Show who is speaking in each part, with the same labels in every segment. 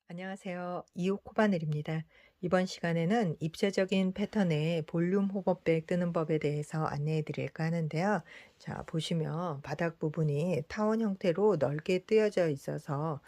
Speaker 1: 안녕하세요. 이호 코바늘입니다. 이번 시간에는 입체적인 패턴의 볼륨 호버백 뜨는 법에 대해서 안내해 드릴까 하는데요. 자, 보시면 바닥 부분이 타원 형태로 넓게 뜨여져 있어서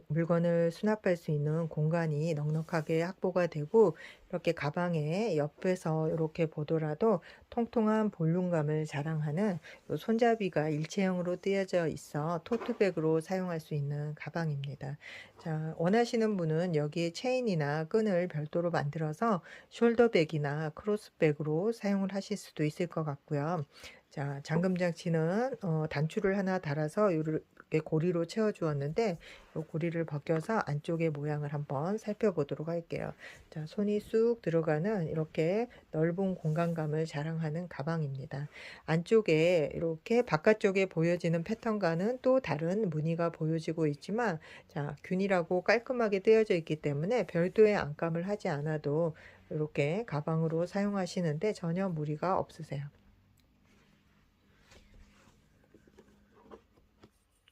Speaker 1: 물건을 수납할 수 있는 공간이 넉넉하게 확보가 되고 이렇게 가방에 옆에서 이렇게 보더라도 통통한 볼륨감을 자랑하는 요 손잡이가 일체형으로 뜨여져 있어 토트백으로 사용할 수 있는 가방입니다. 자, 원하시는 분은 여기에 체인이나 끈을 별도로 만들어서 숄더백이나 크로스백으로 사용을 하실 수도 있을 것 같고요. 자, 잠금 장치는 단추를 하나 달아서 이렇게 고리로 채워 주었는데 이 고리를 벗겨서 안쪽의 모양을 한번 살펴보도록 할게요. 자, 손이 쑥 들어가는 이렇게 넓은 공간감을 자랑하는 가방입니다. 안쪽에 이렇게 바깥쪽에 보여지는 패턴과는 또 다른 무늬가 보여지고 있지만 자, 균일하고 깔끔하게 떼어져 있기 때문에 별도의 안감을 하지 않아도 이렇게 가방으로 사용하시는데 전혀 무리가 없으세요.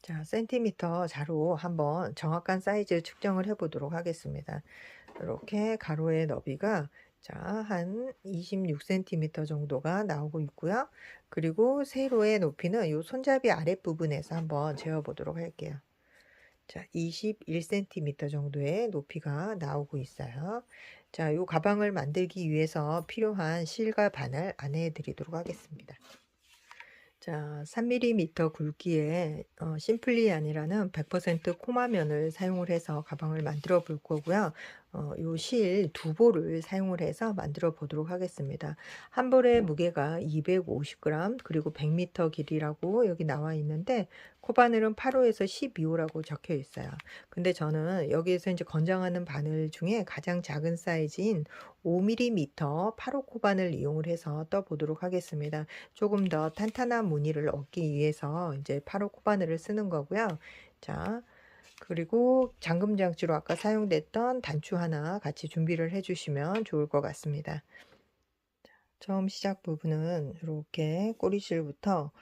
Speaker 1: 자, 센티미터 자로 한번 정확한 사이즈 측정을 해 보도록 하겠습니다. 이렇게 가로의 너비가 한 26cm 정도가 나오고 있고요. 그리고 세로의 높이는 이 손잡이 아랫부분에서 한번 재어 보도록 할게요. 자, 21cm 정도의 높이가 나오고 있어요. 자, 요 가방을 만들기 위해서 필요한 실과 바늘 안내해 드리도록 하겠습니다. 자, 3mm 굵기의 심플리안이라는 100% 코마면을 사용을 해서 가방을 만들어 볼 거고요. 요 실 두 볼을 사용을 해서 만들어 보도록 하겠습니다. 한 볼의 무게가 250g 그리고 100m 길이라고 여기 나와 있는데 코바늘은 8호에서 12호라고 적혀 있어요. 근데 저는 여기에서 이제 권장하는 바늘 중에 가장 작은 사이즈인 5mm 8호 코바늘 이용을 해서 떠 보도록 하겠습니다. 조금 더 탄탄한 무늬를 얻기 위해서 이제 8호 코바늘을 쓰는 거고요. 자, 그리고 잠금 장치로 아까 사용됐던 단추 하나 같이 준비를 해 주시면 좋을 것 같습니다. 처음 시작 부분은 이렇게 꼬리실부터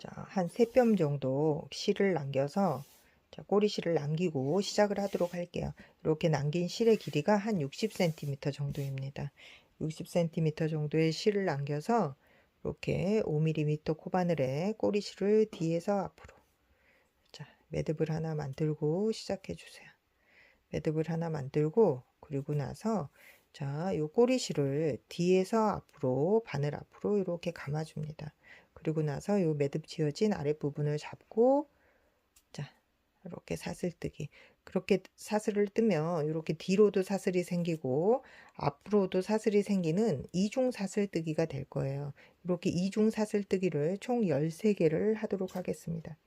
Speaker 1: 한 3뼘 정도 실을 남겨서 꼬리실을 남기고 시작을 하도록 할게요. 이렇게 남긴 실의 길이가 한 60cm 정도입니다. 60cm 정도의 실을 남겨서 이렇게 5mm 코바늘에 꼬리실을 뒤에서 앞으로 매듭을 하나 만들고 시작해 주세요. 매듭을 하나 만들고 그리고 나서 요 꼬리실을 뒤에서 앞으로 바늘 앞으로 이렇게 감아 줍니다. 그리고 나서 요 매듭 지어진 아랫부분을 잡고 자, 이렇게 사슬뜨기. 그렇게 사슬을 뜨면 이렇게 뒤로도 사슬이 생기고 앞으로도 사슬이 생기는 이중 사슬뜨기가 될 거예요. 이렇게 이중 사슬뜨기를 총 13개를 하도록 하겠습니다.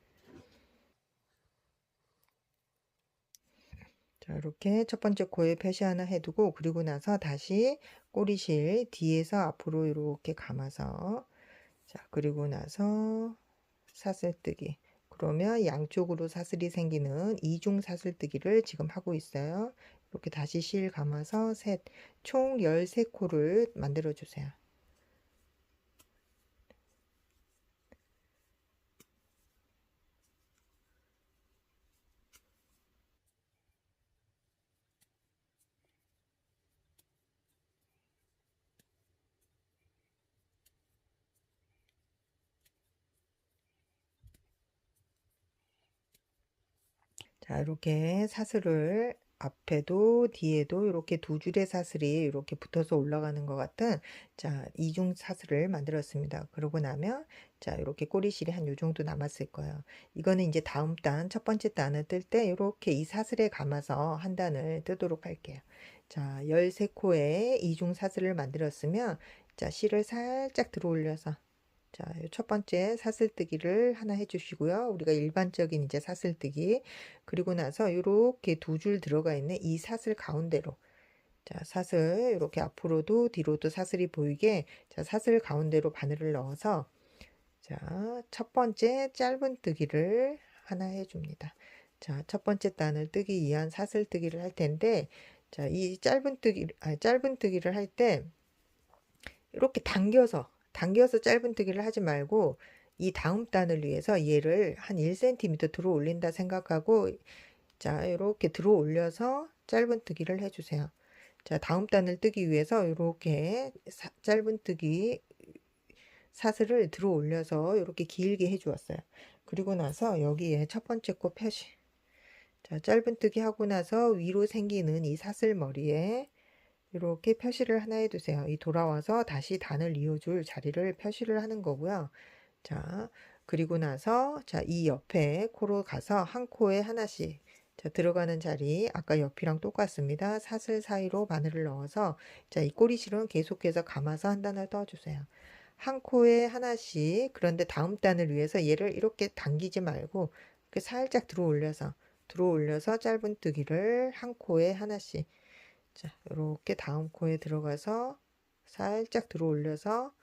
Speaker 1: 자, 이렇게 첫 번째 코에 표시 하나 해두고 그리고 나서 다시 꼬리실 뒤에서 앞으로 이렇게 감아서 그리고 나서 사슬뜨기. 그러면 양쪽으로 사슬이 생기는 이중 사슬뜨기를 지금 하고 있어요. 이렇게 다시 실 감아서 총 13코를 만들어 주세요. 자, 이렇게 사슬을 앞에도 뒤에도 이렇게 두 줄의 사슬이 이렇게 붙어서 올라가는 것 같은 이중 사슬을 만들었습니다. 그러고 나면 이렇게 꼬리실이 한 요 정도 남았을 거예요. 이거는 이제 다음 단 첫 번째 단을 뜰 때 이렇게 이 사슬에 감아서 한 단을 뜨도록 할게요. 자, 13코의 이중 사슬을 만들었으면 실을 살짝 들어 올려서 첫 번째 사슬뜨기를 하나 해주시고요. 우리가 일반적인 이제 사슬뜨기. 그리고 나서 이렇게 두 줄 들어가 있는 이 사슬 가운데로. 사슬 이렇게 앞으로도 뒤로도 사슬이 보이게 사슬 가운데로 바늘을 넣어서 첫 번째 짧은 뜨기를 하나 해줍니다. 첫 번째 단을 뜨기 위한 사슬뜨기를 할 텐데, 이 짧은 뜨기를 할 때, 이렇게 당겨서 짧은 뜨기를 하지 말고 이 다음 단을 위해서 얘를 한 1cm 들어 올린다 생각하고 자, 요렇게 들어 올려서 짧은뜨기를 해주세요. 자, 다음 단을 뜨기 위해서 요렇게 짧은뜨기 사슬을 들어 올려서 이렇게 길게 해 주었어요. 그리고 나서 여기에 첫 번째 코 표시. 자, 짧은뜨기 하고 나서 위로 생기는 이 사슬 머리에 이렇게 표시를 하나 해 두세요. 이 돌아와서 다시 단을 이어줄 자리를 표시를 하는 거고요. 자, 그리고 나서 자, 이 옆에 코로 가서 한 코에 하나씩 자, 들어가는 자리 아까 옆이랑 똑같습니다. 사슬 사이로 바늘을 넣어서 자, 이 꼬리실은 계속해서 감아서 한 단을 떠주세요. 한 코에 하나씩. 그런데 다음 단을 위해서 얘를 이렇게 당기지 말고 이렇게 살짝 들어 올려서 짧은뜨기를 한 코에 하나씩. 자, 이렇게 다음 코에 들어가서 살짝 들어 올려서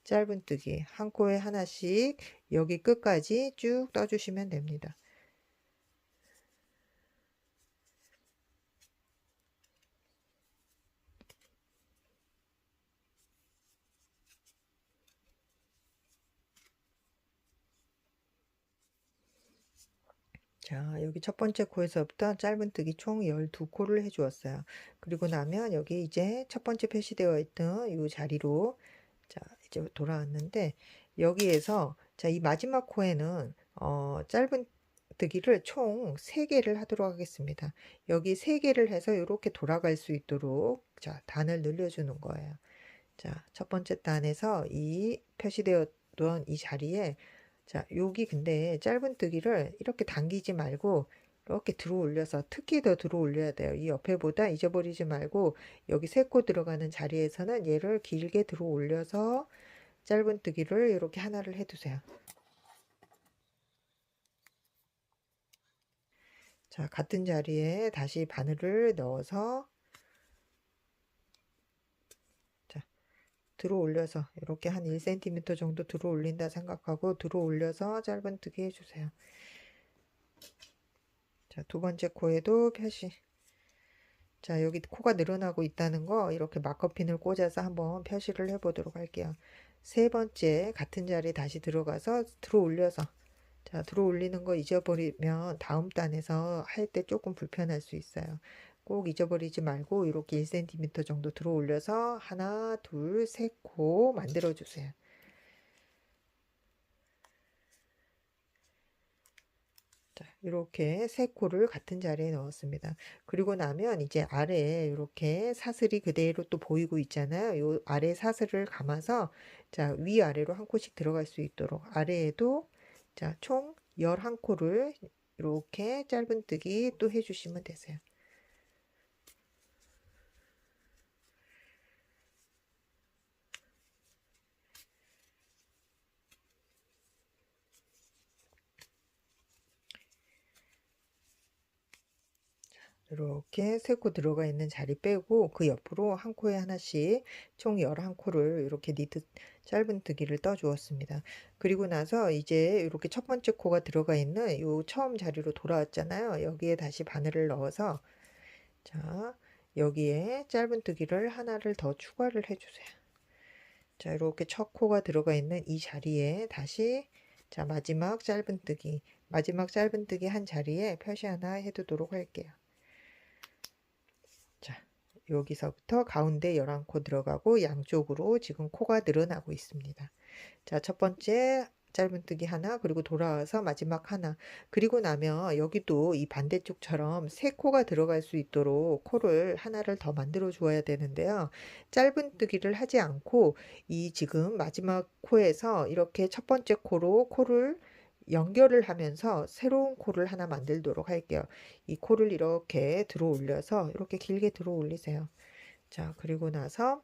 Speaker 1: 짧은뜨기 한 코에 하나씩 여기 끝까지 쭉 떠주시면 됩니다. 자, 여기 첫 번째 코에서부터 짧은뜨기 총 12코를 해 주었어요. 그리고 나면 여기 이제 첫 번째 표시되어 있던 이 자리로 자, 이제 돌아왔는데 여기에서 자, 이 마지막 코에는 짧은뜨기를 총 3개를 하도록 하겠습니다. 여기 3개를 해서 이렇게 돌아갈 수 있도록 자, 단을 늘려주는 거예요. 자, 첫 번째 단에서 이 표시되었던 이 자리에 자, 여기 근데 짧은뜨기를 이렇게 당기지 말고 이렇게 들어 올려서 특히 더 들어 올려야 돼요. 이 옆에보다 잊어버리지 말고 여기 3코 들어가는 자리에서는 얘를 길게 들어 올려서 짧은뜨기를 이렇게 하나를 해두세요. 자, 같은 자리에 다시 바늘을 넣어서 들어 올려서 이렇게 한 1cm 정도 들어 올린다 생각하고 들어 올려서 짧은뜨기 해주세요. 자, 두 번째 코에도 표시. 자, 여기 코가 늘어나고 있다는 거 이렇게 마커핀을 꽂아서 한번 표시를 해 보도록 할게요. 세 번째 같은 자리에 다시 들어가서 들어 올려서 자, 들어 올리는 거 잊어버리면 다음 단에서 할 때 조금 불편할 수 있어요. 꼭 잊어버리지 말고 이렇게 1cm 정도 들어 올려서 하나, 둘, 셋 코 만들어 주세요. 자, 이렇게 세 코를 같은 자리에 넣었습니다. 그리고 나면 이제 아래에 이렇게 사슬이 그대로 또 보이고 있잖아요. 요 아래 사슬을 감아서 자, 위아래로 한 코씩 들어갈 수 있도록 아래에도 자, 총 11코를 이렇게 짧은뜨기 또 해주시면 되세요. 이렇게 3코 들어가 있는 자리 빼고 그 옆으로 한 코에 하나씩 총 11코를 이렇게 니트 짧은뜨기를 떠 주었습니다. 그리고 나서 이제 이렇게 첫 번째 코가 들어가 있는 요 처음 자리로 돌아왔잖아요. 여기에 다시 바늘을 넣어서 자, 여기에 짧은뜨기를 하나를 더 추가를 해주세요. 자, 이렇게 첫 코가 들어가 있는 이 자리에 다시 자, 마지막 짧은뜨기 한 자리에 표시 하나 해두도록 할게요. 자, 여기서부터 가운데 11코 들어가고 양쪽으로 지금 코가 늘어나고 있습니다. 자, 첫 번째 짧은뜨기 하나, 그리고 돌아와서 마지막 하나. 그리고 나면 여기도 이 반대쪽처럼 3코가 들어갈 수 있도록 코를 하나를 더 만들어 주어야 되는데요. 짧은뜨기를 하지 않고 이 지금 마지막 코에서 이렇게 첫 번째 코로 코를 연결을 하면서 새로운 코를 하나 만들도록 할게요. 이 코를 이렇게 들어 올려서 이렇게 길게 들어 올리세요. 자, 그리고 나서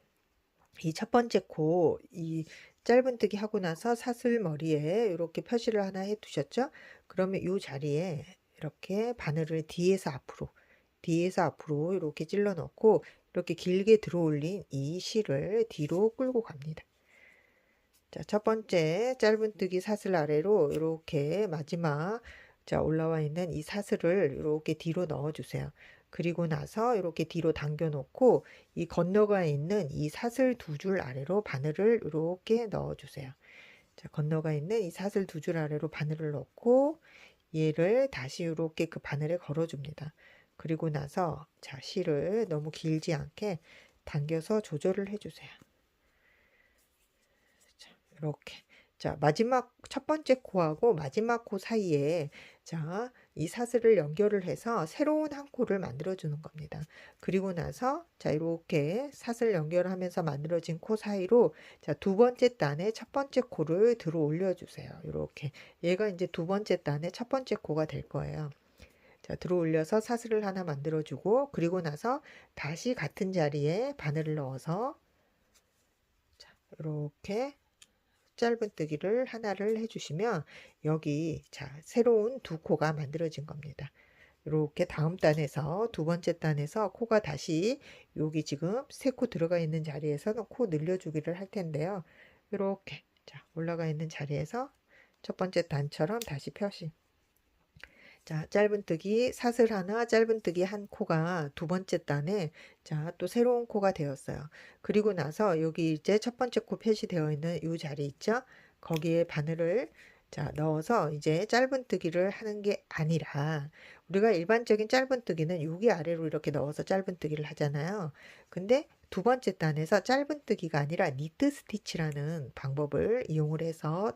Speaker 1: 이 첫 번째 코, 이 짧은뜨기 하고 나서 사슬머리에 이렇게 표시를 하나 해 두셨죠? 그러면 이 자리에 이렇게 바늘을 뒤에서 앞으로 이렇게 찔러 넣고 이렇게 길게 들어 올린 이 실을 뒤로 끌고 갑니다. 자, 첫 번째 짧은뜨기 사슬 아래로 이렇게 마지막 자, 올라와 있는 이 사슬을 이렇게 뒤로 넣어 주세요. 그리고 나서 이렇게 뒤로 당겨 놓고 이 건너가 있는 이 사슬 2줄 아래로 바늘을 이렇게 넣어 주세요. 자, 건너가 있는 이 사슬 2줄 아래로 바늘을 넣고 얘를 다시 이렇게 그 바늘에 걸어줍니다. 그리고 나서 자, 실을 너무 길지 않게 당겨서 조절을 해주세요. 자, 이렇게. 자, 마지막 첫 번째 코하고 마지막 코 사이에 자, 이 사슬을 연결을 해서 새로운 한 코를 만들어 주는 겁니다. 그리고 나서 자, 이렇게 사슬 연결하면서 만들어진 코 사이로 자, 두 번째 단에 첫 번째 코를 들어 올려 주세요. 이렇게. 얘가 이제 두 번째 단에 첫 번째 코가 될 거예요. 자, 들어 올려서 사슬을 하나 만들어 주고 그리고 나서 다시 같은 자리에 바늘을 넣어서 자, 이렇게 짧은뜨기를 하나를 해주시면 여기 자, 새로운 두 코가 만들어진 겁니다. 이렇게 다음 단에서 두 번째 단에서 코가 다시 여기 지금 세 코 들어가 있는 자리에서는 코 늘려주기를 할 텐데요. 이렇게 자, 올라가 있는 자리에서 첫 번째 단처럼 다시 펴시. 자, 짧은뜨기 사슬 하나, 짧은뜨기 한 코가 두 번째 단에 자, 또 새로운 코가 되었어요. 그리고 나서 여기 이제 첫 번째 코 표시되어 있는 이 자리 있죠? 거기에 바늘을 자, 넣어서 이제 짧은뜨기를 하는 게 아니라 우리가 일반적인 짧은뜨기는 여기 아래로 이렇게 넣어서 짧은뜨기를 하잖아요. 근데 두 번째 단에서 짧은뜨기가 아니라 니트 스티치라는 방법을 이용을 해서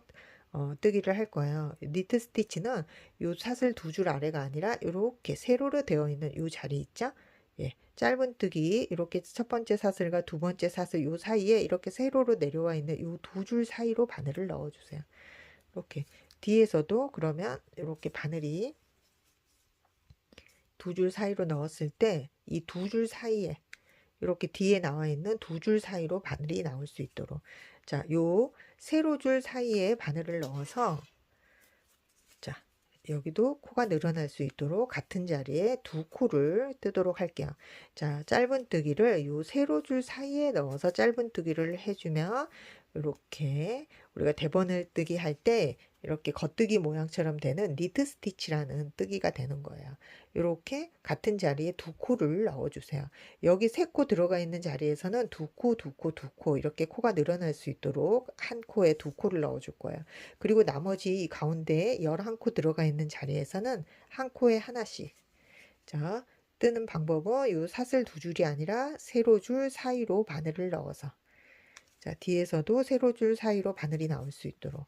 Speaker 1: 뜨기를 할 거예요. 니트 스티치는 요 사슬 두 줄 아래가 아니라 이렇게 세로로 되어 있는 요 자리 있죠? 예, 짧은뜨기 이렇게 첫 번째 사슬과 두 번째 사슬 요 사이에 이렇게 세로로 내려와 있는 요 두 줄 사이로 바늘을 넣어주세요. 이렇게 뒤에서도 그러면 이렇게 바늘이 두 줄 사이로 넣었을 때 이 두 줄 사이에 이렇게 뒤에 나와 있는 두 줄 사이로 바늘이 나올 수 있도록 자, 요 세로 줄 사이에 바늘을 넣어서 자, 여기도 코가 늘어날 수 있도록 같은 자리에 두 코를 뜨도록 할게요. 자, 짧은뜨기를 요 세로줄 사이에 넣어서 짧은뜨기를 해주면 이렇게 우리가 대번을 뜨기 할 때 이렇게 겉뜨기 모양처럼 되는 니트 스티치라는 뜨기가 되는 거예요. 이렇게 같은 자리에 두 코를 넣어주세요. 여기 세 코 들어가 있는 자리에서는 두 코, 두 코, 두 코 이렇게 코가 늘어날 수 있도록 한 코에 두 코를 넣어줄 거예요. 그리고 나머지 가운데 11코 들어가 있는 자리에서는 한 코에 하나씩 자, 뜨는 방법은 이 사슬 두 줄이 아니라 세로줄 사이로 바늘을 넣어서 자, 뒤에서도 세로줄 사이로 바늘이 나올 수 있도록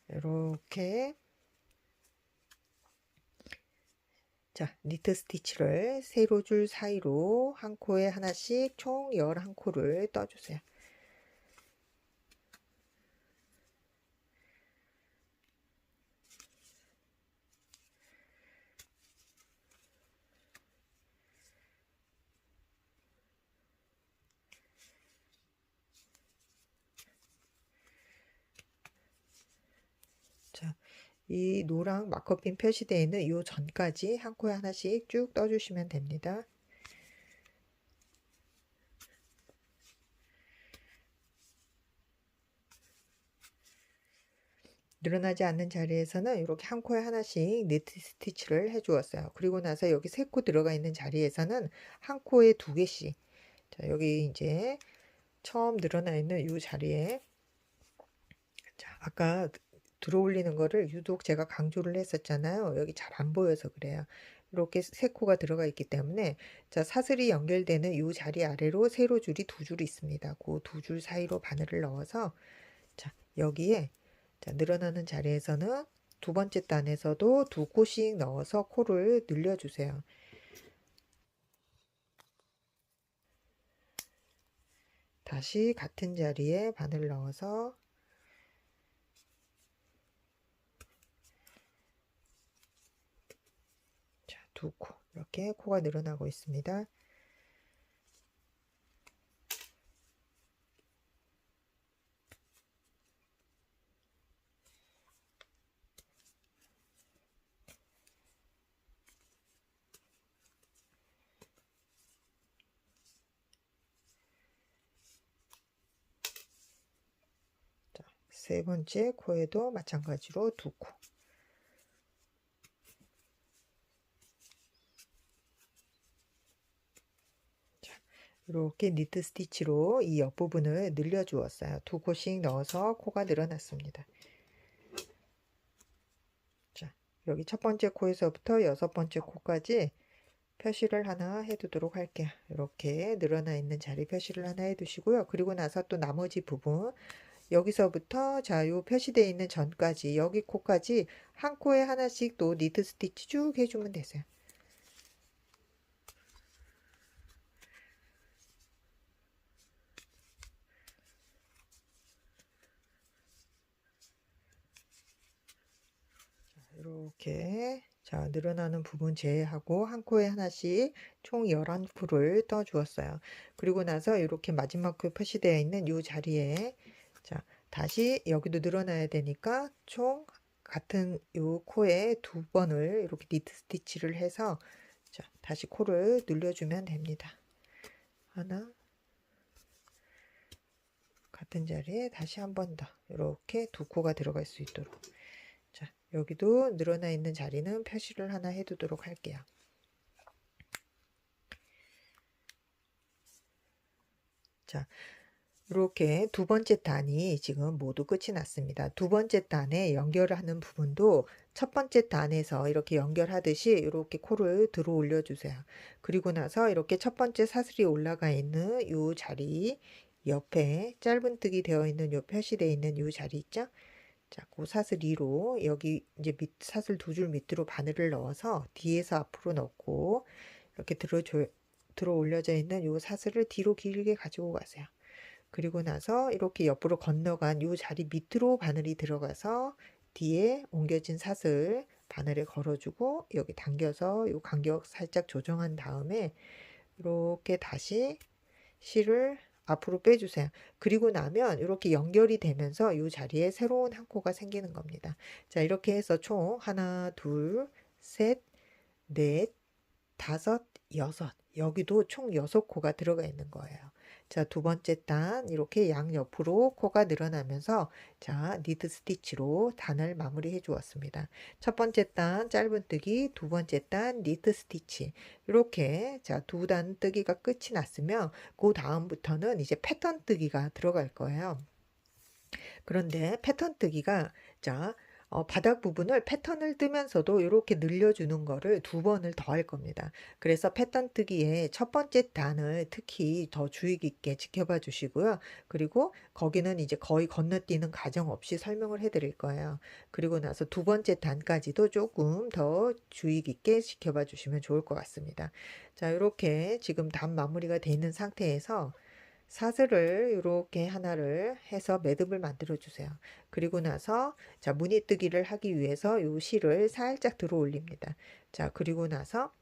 Speaker 1: 이렇게 자, 니트 스티치를 세로줄 사이로 한 코에 하나씩 총 11코를 떠주세요. 자, 이 노랑 마커핀 표시되어 있는 이 전까지 한 코에 하나씩 쭉 떠주시면 됩니다. 늘어나지 않는 자리에서는 이렇게 한 코에 하나씩 니트 스티치를 해 주었어요. 그리고 나서 여기 세 코 들어가 있는 자리에서는 한 코에 두 개씩 자, 여기 이제 처음 늘어나 있는 이 자리에 자, 아까 들어 올리는 거를 유독 제가 강조를 했었잖아요. 여기 잘 안 보여서 그래요. 이렇게 세 코가 들어가 있기 때문에 자, 사슬이 연결되는 이 자리 아래로 세로 줄이 두 줄 있습니다. 그 두 줄 사이로 바늘을 넣어서 자, 여기에 자, 늘어나는 자리에서는 두 번째 단에서도 두 코씩 넣어서 코를 늘려주세요. 다시 같은 자리에 바늘 넣어서 자, 두 코 이렇게 코가 늘어나고 있습니다. 자, 세 번째 코에도 마찬가지로 두 코. 이렇게 니트 스티치로 이 옆부분을 늘려 주었어요. 두 코씩 넣어서 코가 늘어났습니다. 자, 여기 첫 번째 코에서부터 여섯 번째 코까지 표시를 하나 해두도록 할게요. 이렇게 늘어나 있는 자리 표시를 하나 해두시고요. 그리고 나서 또 나머지 부분 여기서부터 자, 요 표시되어 있는 전까지 여기 코까지 한 코에 하나씩 또 니트 스티치 쭉 해주면 되세요. 이렇게 자, 늘어나는 부분 제외하고 한 코에 하나씩 총 11코를 떠 주었어요. 그리고 나서 이렇게 마지막 코 표시되어 있는 이 자리에 자, 다시 여기도 늘어나야 되니까 총 같은 요 코에 두 번을 이렇게 니트 스티치를 해서 자, 다시 코를 늘려주면 됩니다. 하나, 같은 자리에 다시 한 번 더 이렇게 두 코가 들어갈 수 있도록 자, 여기도 늘어나 있는 자리는 표시를 하나 해두도록 할게요. 자, 이렇게 두 번째 단이 지금 모두 끝이 났습니다. 두 번째 단에 연결하는 부분도 첫 번째 단에서 이렇게 연결하듯이 이렇게 코를 들어 올려 주세요. 그리고 나서 이렇게 첫 번째 사슬이 올라가 있는 이 자리 옆에 짧은뜨기 되어 있는 요 표시되어 있는 이 자리 있죠? 자, 그 사슬 2로 여기 이제 사슬 두 줄 밑으로 바늘을 넣어서 뒤에서 앞으로 넣고 이렇게 들어 올려져 있는 요 사슬을 뒤로 길게 가지고 가세요. 그리고 나서 이렇게 옆으로 건너간 요 자리 밑으로 바늘이 들어가서 뒤에 옮겨진 사슬 바늘에 걸어주고 여기 당겨서 요 간격 살짝 조정한 다음에 이렇게 다시 실을 앞으로 빼주세요. 그리고 나면 이렇게 연결이 되면서 이 자리에 새로운 한 코가 생기는 겁니다. 자, 이렇게 해서 총 하나, 둘, 셋, 넷, 다섯, 여섯. 여기도 총 6코가 들어가 있는 거예요. 자, 두 번째 단 이렇게 양옆으로 코가 늘어나면서 자, 니트 스티치로 단을 마무리해 주었습니다. 첫 번째 단 짧은뜨기, 두 번째 단 니트 스티치. 이렇게 자, 두 단 뜨기가 끝이 났으면 그 다음부터는 이제 패턴 뜨기가 들어갈 거예요. 그런데 패턴 뜨기가 자, 바닥 부분을 패턴을 뜨면서도 이렇게 늘려주는 거를 두 번을 더 할 겁니다. 그래서 패턴 뜨기의 첫 번째 단을 특히 더 주의 깊게 지켜봐 주시고요. 그리고 거기는 이제 거의 건너뛰는 과정 없이 설명을 해드릴 거예요. 그리고 나서 두 번째 단까지도 조금 더 주의 깊게 지켜봐 주시면 좋을 것 같습니다. 자, 이렇게 지금 단 마무리가 되어 있는 상태에서 사슬을 이렇게 하나를 해서 매듭을 만들어 주세요. 그리고 나서 자, 무늬뜨기를 하기 위해서 이 실을 살짝 들어 올립니다. 자, 그리고 나서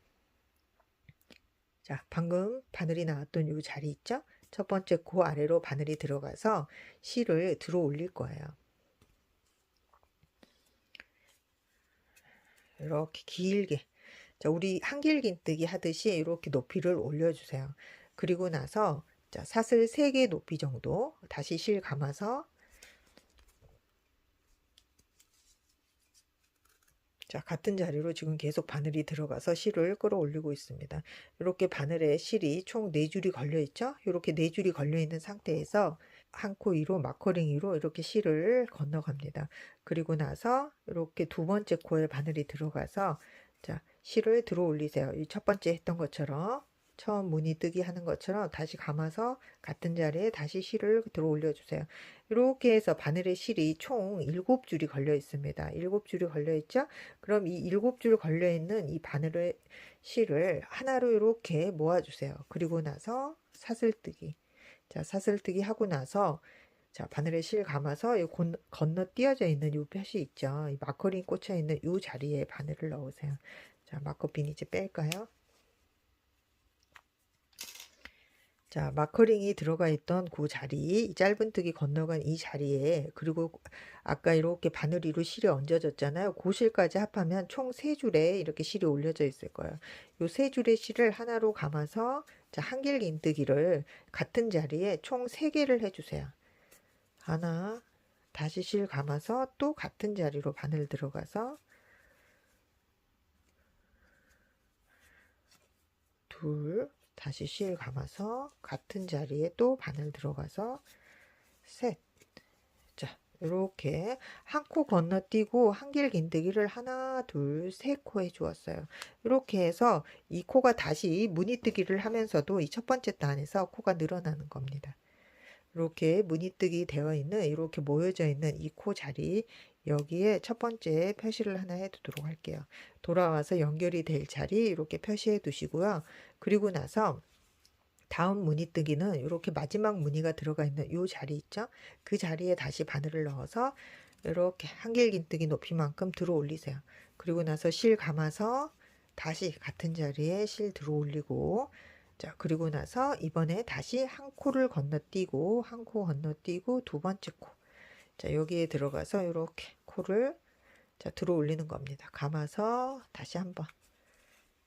Speaker 1: 자, 방금 바늘이 나왔던 이 자리 있죠? 첫 번째 코 아래로 바늘이 들어가서 실을 들어 올릴 거예요. 이렇게 길게 자, 우리 한길긴뜨기 하듯이 이렇게 높이를 올려주세요. 그리고 나서 자, 사슬 3개 높이 정도 다시 실 감아서 자, 같은 자리로 지금 계속 바늘이 들어가서 실을 끌어올리고 있습니다. 이렇게 바늘에 실이 총 4줄이 걸려 있죠? 이렇게 4줄이 걸려 있는 상태에서 한 코 위로 마커링 위로 이렇게 실을 건너갑니다. 그리고 나서 이렇게 두 번째 코에 바늘이 들어가서 자, 실을 들어 올리세요. 이 첫 번째 했던 것처럼 처음 무늬뜨기 하는 것처럼 다시 감아서 같은 자리에 다시 실을 들어 올려주세요. 이렇게 해서 바늘에 실이 총 7줄이 걸려 있습니다. 7줄이 걸려 있죠? 그럼 이 7줄 걸려 있는 이 바늘의 실을 하나로 이렇게 모아주세요. 그리고 나서 사슬뜨기. 자, 사슬뜨기 하고 나서 자, 바늘에 실 감아서 이 건너뛰어져 있는 이 표시 있죠? 이 마커링 꽂혀 있는 이 자리에 바늘을 넣으세요. 자, 마커핀 이제 뺄까요? 자, 마커링이 들어가 있던 그 자리, 이 짧은뜨기 건너간 이 자리에 그리고 아까 이렇게 바늘 위로 실이 얹어졌잖아요. 그 실까지 합하면 총 3줄에 이렇게 실이 올려져 있을 거예요. 요 3줄의 실을 하나로 감아서 자, 한길긴뜨기를 같은 자리에 총 3개를 해주세요. 하나, 다시 실 감아서 또 같은 자리로 바늘 들어가서 둘, 다시 실 감아서 같은 자리에 또 바늘 들어가서 셋. 자, 이렇게 한 코 건너뛰고 한길긴뜨기를 하나, 둘, 세 코 해주었어요. 이렇게 해서 이 코가 다시 무늬뜨기를 하면서도 이 첫 번째 단에서 코가 늘어나는 겁니다. 이렇게 무늬뜨기 되어 있는 이렇게 모여져 있는 이 코 자리 여기에 첫 번째 표시를 하나 해두도록 할게요. 돌아와서 연결이 될 자리 이렇게 표시해 두시고요. 그리고 나서 다음 무늬뜨기는 이렇게 마지막 무늬가 들어가 있는 이 자리 있죠? 그 자리에 다시 바늘을 넣어서 이렇게 한길긴뜨기 높이만큼 들어 올리세요. 그리고 나서 실 감아서 다시 같은 자리에 실 들어 올리고, 자, 그리고 나서 이번에 다시 한 코를 건너뛰고, 한 코 건너뛰고, 두 번째 코. 자, 여기에 들어가서 이렇게 코를 자, 들어 올리는 겁니다. 감아서 다시 한번.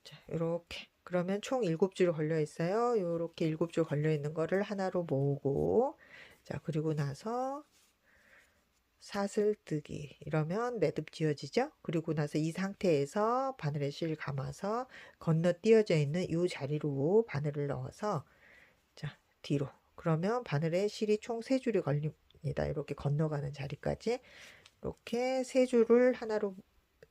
Speaker 1: 자, 이렇게. 그러면 총 7줄 걸려 있어요. 이렇게 7줄 걸려 있는 거를 하나로 모으고, 자, 그리고 나서 사슬뜨기 이러면 매듭 지어지죠. 그리고 나서 이 상태에서 바늘에 실 감아서 건너뛰어져 있는 이 자리로 바늘을 넣어서 자, 뒤로. 그러면 바늘에 실이 총 3줄이 걸립니다. 이렇게 건너가는 자리까지 이렇게 3줄을 하나로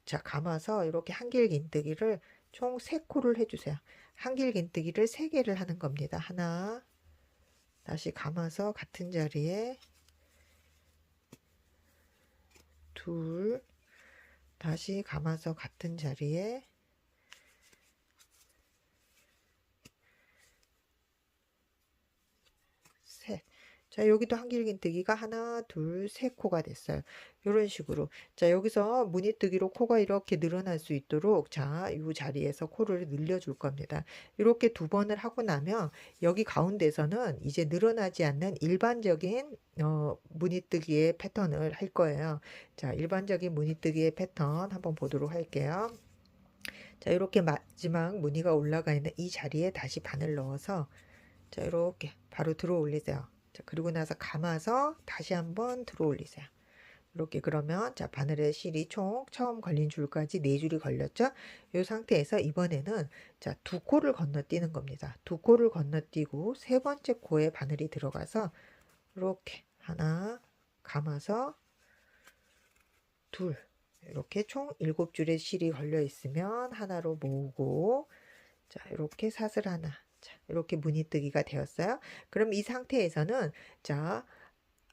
Speaker 1: 자, 감아서 이렇게 한길긴뜨기를 총 3코를 해주세요. 한길긴뜨기를 3개를 하는 겁니다. 하나, 다시 감아서 같은 자리에 둘, 다시 감아서 같은 자리에 셋. 자, 여기도 한길긴뜨기가 하나, 둘, 세 코가 됐어요. 이런 식으로. 자, 여기서 무늬뜨기로 코가 이렇게 늘어날 수 있도록 자, 이 자리에서 코를 늘려줄 겁니다. 이렇게 2번을 하고 나면 여기 가운데서는 이제 늘어나지 않는 일반적인 무늬뜨기의 패턴을 할 거예요. 자, 일반적인 무늬뜨기의 패턴 한번 보도록 할게요. 자, 이렇게 마지막 무늬가 올라가 있는 이 자리에 다시 바늘 넣어서 자, 이렇게 바로 들어 올리세요. 자, 그리고 나서 감아서 다시 한번 들어 올리세요. 이렇게 그러면 자, 바늘에 실이 총 처음 걸린 줄까지 4줄이 걸렸죠? 이 상태에서 이번에는 자, 2코를 건너뛰는 겁니다. 2코를 건너뛰고 세 번째 코에 바늘이 들어가서 이렇게 하나 감아서 둘 이렇게 총 7줄의 실이 걸려 있으면 하나로 모으고 자, 이렇게 사슬 하나 자, 이렇게 무늬뜨기가 되었어요. 그럼 이 상태에서는 자,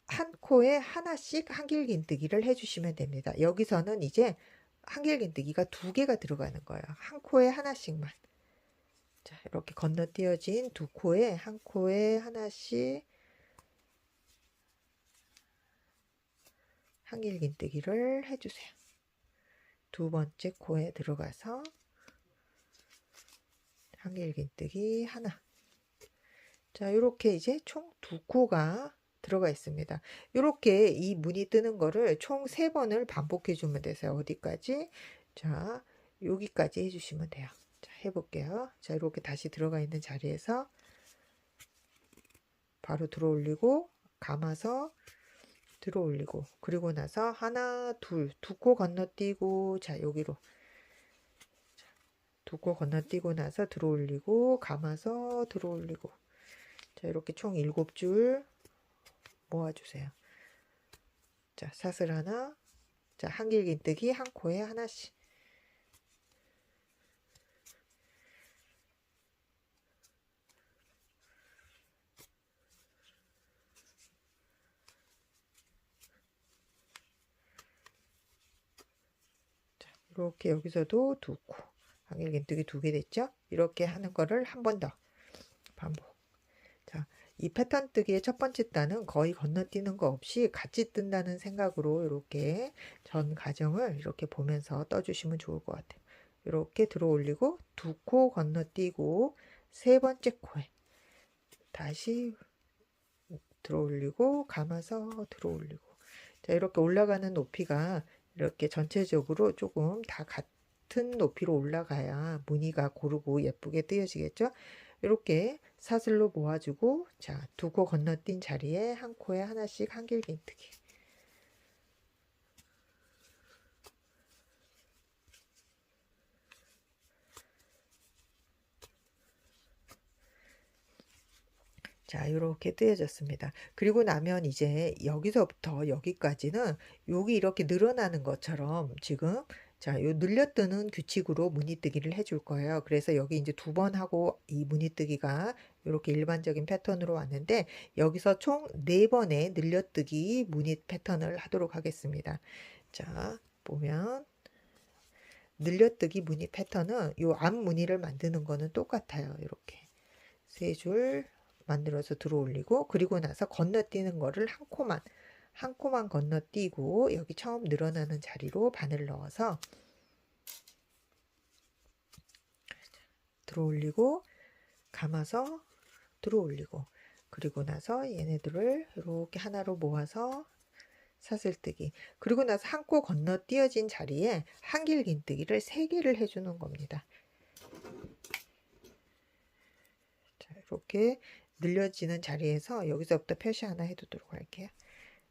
Speaker 1: 한 코에 하나씩 한길긴뜨기를 해주시면 됩니다. 여기서는 이제 한길긴뜨기가 2개가 들어가는 거예요. 한 코에 하나씩만. 자, 이렇게 건너뛰어진 2코에 한 코에 하나씩 한길긴뜨기를 해주세요. 두 번째 코에 들어가서 한길긴뜨기 하나. 자, 이렇게 이제 총 2코가 들어가 있습니다. 이렇게 이 무늬 뜨는 거를 총 3번을 반복해 주면 되세요. 어디까지? 자, 여기까지 해주시면 돼요. 자, 해볼게요. 자, 이렇게 다시 들어가 있는 자리에서 바로 들어 올리고 감아서 들어 올리고 그리고 나서 하나, 둘, 2코 건너뛰고 자, 여기로 2코 건너뛰고 나서 들어 올리고 감아서 들어 올리고 자, 이렇게 총 7줄 모아주세요. 자, 사슬 하나, 자, 한길긴뜨기 한 코에 하나씩. 자, 이렇게 여기서도 2코, 한길긴뜨기 2개 됐죠? 이렇게 하는 거를 한 번 더 반복. 자, 이 패턴 뜨기의 첫 번째 단은 거의 건너뛰는 거 없이 같이 뜬다는 생각으로 이렇게 전 과정을 이렇게 보면서 떠주시면 좋을 것 같아요. 이렇게 들어 올리고 2코 건너뛰고 세 번째 코에 다시 들어 올리고 감아서 들어 올리고 자, 이렇게 올라가는 높이가 이렇게 전체적으로 조금 다 같은 높이로 올라가야 무늬가 고르고 예쁘게 뜨여지겠죠? 이렇게 사슬로 모아주고 자, 2코 건너뛴 자리에 한 코에 하나씩 한길긴뜨기. 자, 요렇게 뜨여졌습니다. 그리고 나면 이제 여기서부터 여기까지는 여기 이렇게 늘어나는 것처럼 지금 자, 요 늘려뜨는 규칙으로 무늬뜨기를 해줄 거예요. 그래서 여기 이제 2번 하고 이 무늬뜨기가 요렇게 일반적인 패턴으로 왔는데 여기서 총 4번의 늘려뜨기 무늬 패턴을 하도록 하겠습니다. 자, 보면 늘려뜨기 무늬 패턴은 요 앞 무늬를 만드는 거는 똑같아요. 이렇게 3줄 만들어서 들어 올리고 그리고 나서 건너뛰는 거를 한 코만 건너뛰고 여기 처음 늘어나는 자리로 바늘 넣어서 들어 올리고 감아서 들어 올리고 그리고 나서 얘네들을 이렇게 하나로 모아서 사슬뜨기 그리고 나서 한 코 건너뛰어진 자리에 한길긴뜨기를 3개를 해주는 겁니다. 자, 이렇게 늘려지는 자리에서 여기서부터 표시 하나 해두도록 할게요.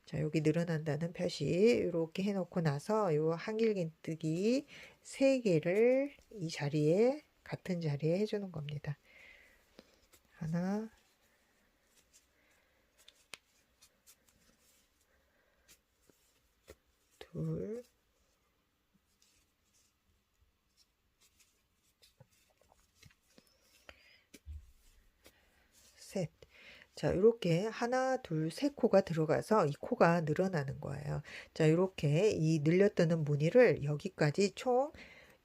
Speaker 1: 자, 여기 늘어난다는 표시 이렇게 해놓고 나서 요 한길긴뜨기 3개를 이 자리에 같은 자리에 해주는 겁니다. 하나, 둘, 셋. 자, 이렇게 하나, 둘, 세 코가 들어가서 이 코가 늘어나는 거예요. 자, 이렇게 이 늘려뜨는 무늬를 여기까지 총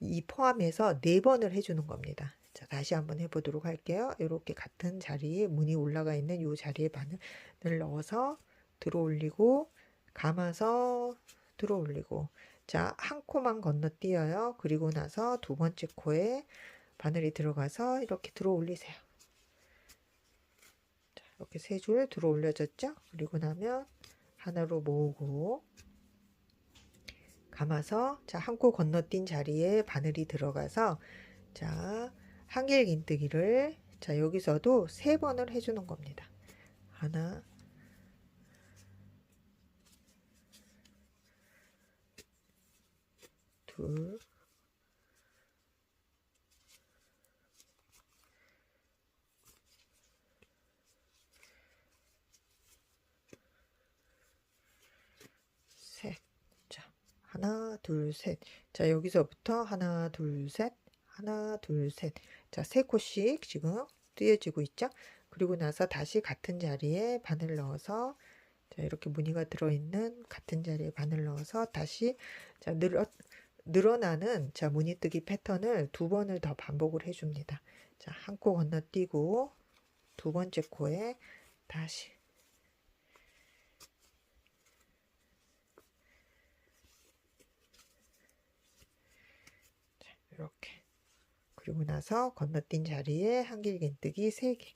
Speaker 1: 이 포함해서 4번을 해주는 겁니다. 자, 다시 한번 해보도록 할게요. 이렇게 같은 자리에 무늬 올라가 있는 이 자리에 바늘을 넣어서 들어 올리고 감아서 들어 올리고 자, 한 코만 건너뛰어요. 그리고 나서 2번째 코에 바늘이 들어가서 이렇게 들어 올리세요. 자, 이렇게 3줄 들어 올려졌죠? 그리고 나면 하나로 모으고 감아서 자, 한 코 건너뛴 자리에 바늘이 들어가서 자, 한길긴뜨기를 자, 여기서도 3번을 해주는 겁니다. 하나, 둘, 셋. 자, 하나, 둘, 셋. 자, 여기서부터 하나, 둘, 셋. 하나, 둘, 셋. 자, 3코씩 지금 띄어지고 있죠? 그리고 나서 다시 같은 자리에 바늘 넣어서 자, 이렇게 무늬가 들어있는 같은 자리에 바늘 넣어서 다시 자, 늘어나는 자, 무늬뜨기 패턴을 2번을 더 반복을 해줍니다. 자, 한 코 건너뛰고 2번째 코에 다시 자, 이렇게 그리고 나서 건너뛴 자리에 한길긴뜨기 3개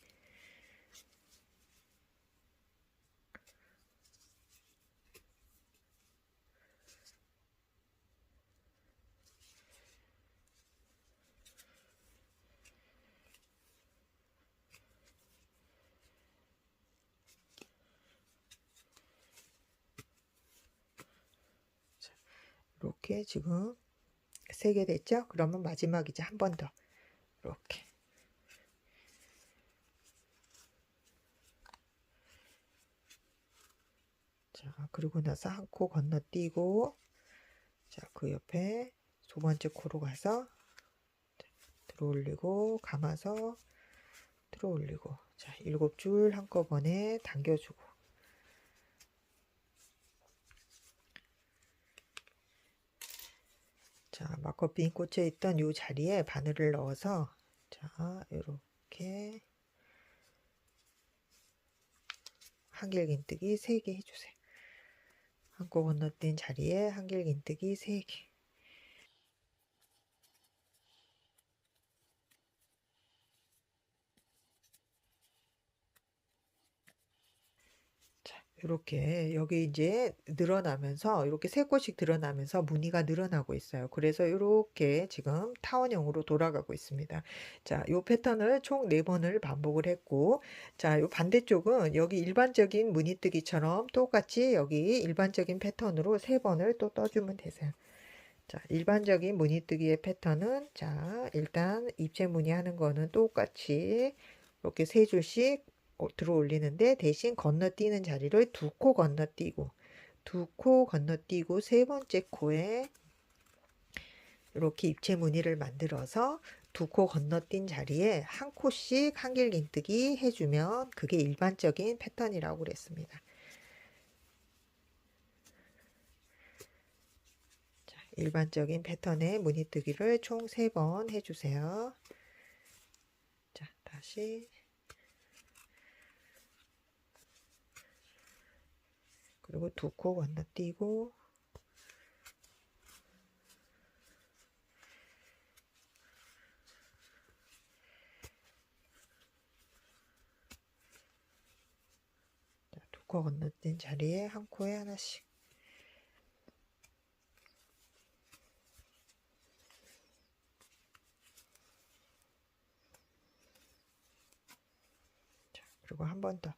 Speaker 1: 이렇게 지금 3개 됐죠? 그러면 마지막 이제 한 번 더 이렇게 자, 그리고 나서 한 코 건너뛰고 자, 그 옆에 2번째 코로 가서 들어 올리고 감아서 들어 올리고 자, 7줄 한꺼번에 당겨주고 자, 마커핀 꽂혀 있던 이 자리에 바늘을 넣어서 자, 이렇게 한길긴뜨기 3개 해주세요. 한 코 건너뛴 자리에 한길긴뜨기 3개 이렇게 여기 이제 늘어나면서 이렇게 3코씩 드러나면서 무늬가 늘어나고 있어요. 그래서 이렇게 지금 타원형으로 돌아가고 있습니다. 자, 이 패턴을 총 4번을 반복을 했고 자, 요 반대쪽은 여기 일반적인 무늬뜨기처럼 똑같이 여기 일반적인 패턴으로 3번을 또 떠주면 되세요. 자, 일반적인 무늬뜨기의 패턴은 자, 일단 입체 무늬 하는 거는 똑같이 이렇게 3줄씩 들어 올리는데 대신 건너뛰는 자리를 두 코 건너뛰고 세 번째 코에 이렇게 입체 무늬를 만들어서 두 코 건너뛴 자리에 한 코씩 한길긴뜨기 해주면 그게 일반적인 패턴이라고 그랬습니다. 자, 일반적인 패턴의 무늬뜨기를 총 3번 해주세요. 자, 다시 그리고 두 코 건너뛰고 두 코 건너뛴 자리에 한 코에 하나씩. 자, 그리고 한 번 더.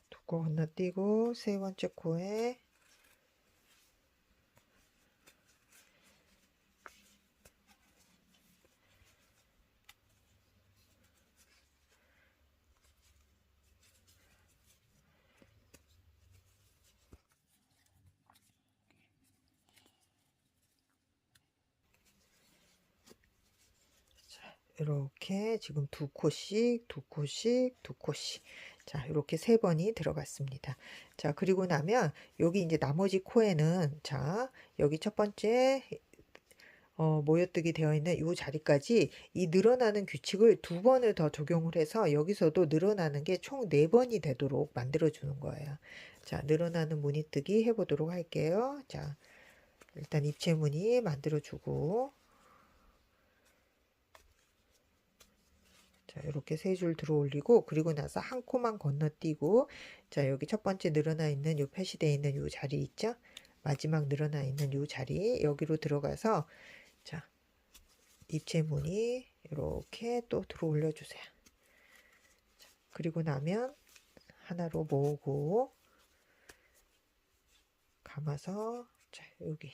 Speaker 1: 두 코 건너뛰고 세 번째 코에 이렇게 지금 두 코씩 자, 이렇게 3번이 들어갔습니다. 자, 그리고 나면 여기 이제 나머지 코에는 자, 여기 첫 번째 모여뜨기 되어 있는 이 자리까지 이 늘어나는 규칙을 2번을 더 적용을 해서 여기서도 늘어나는 게 총 4번이 되도록 만들어 주는 거예요. 자, 늘어나는 무늬뜨기 해보도록 할게요. 자, 일단 입체 무늬 만들어 주고 자, 이렇게 3줄 들어 올리고 그리고 나서 한 코만 건너뛰고 자, 여기 첫 번째 늘어나 있는 요 표시되어 있는 요 자리 있죠? 마지막 늘어나 있는 요 자리 여기로 들어가서 자, 입체 무늬 이렇게 또 들어 올려 주세요. 자, 그리고 나면 하나로 모으고 감아서 자, 여기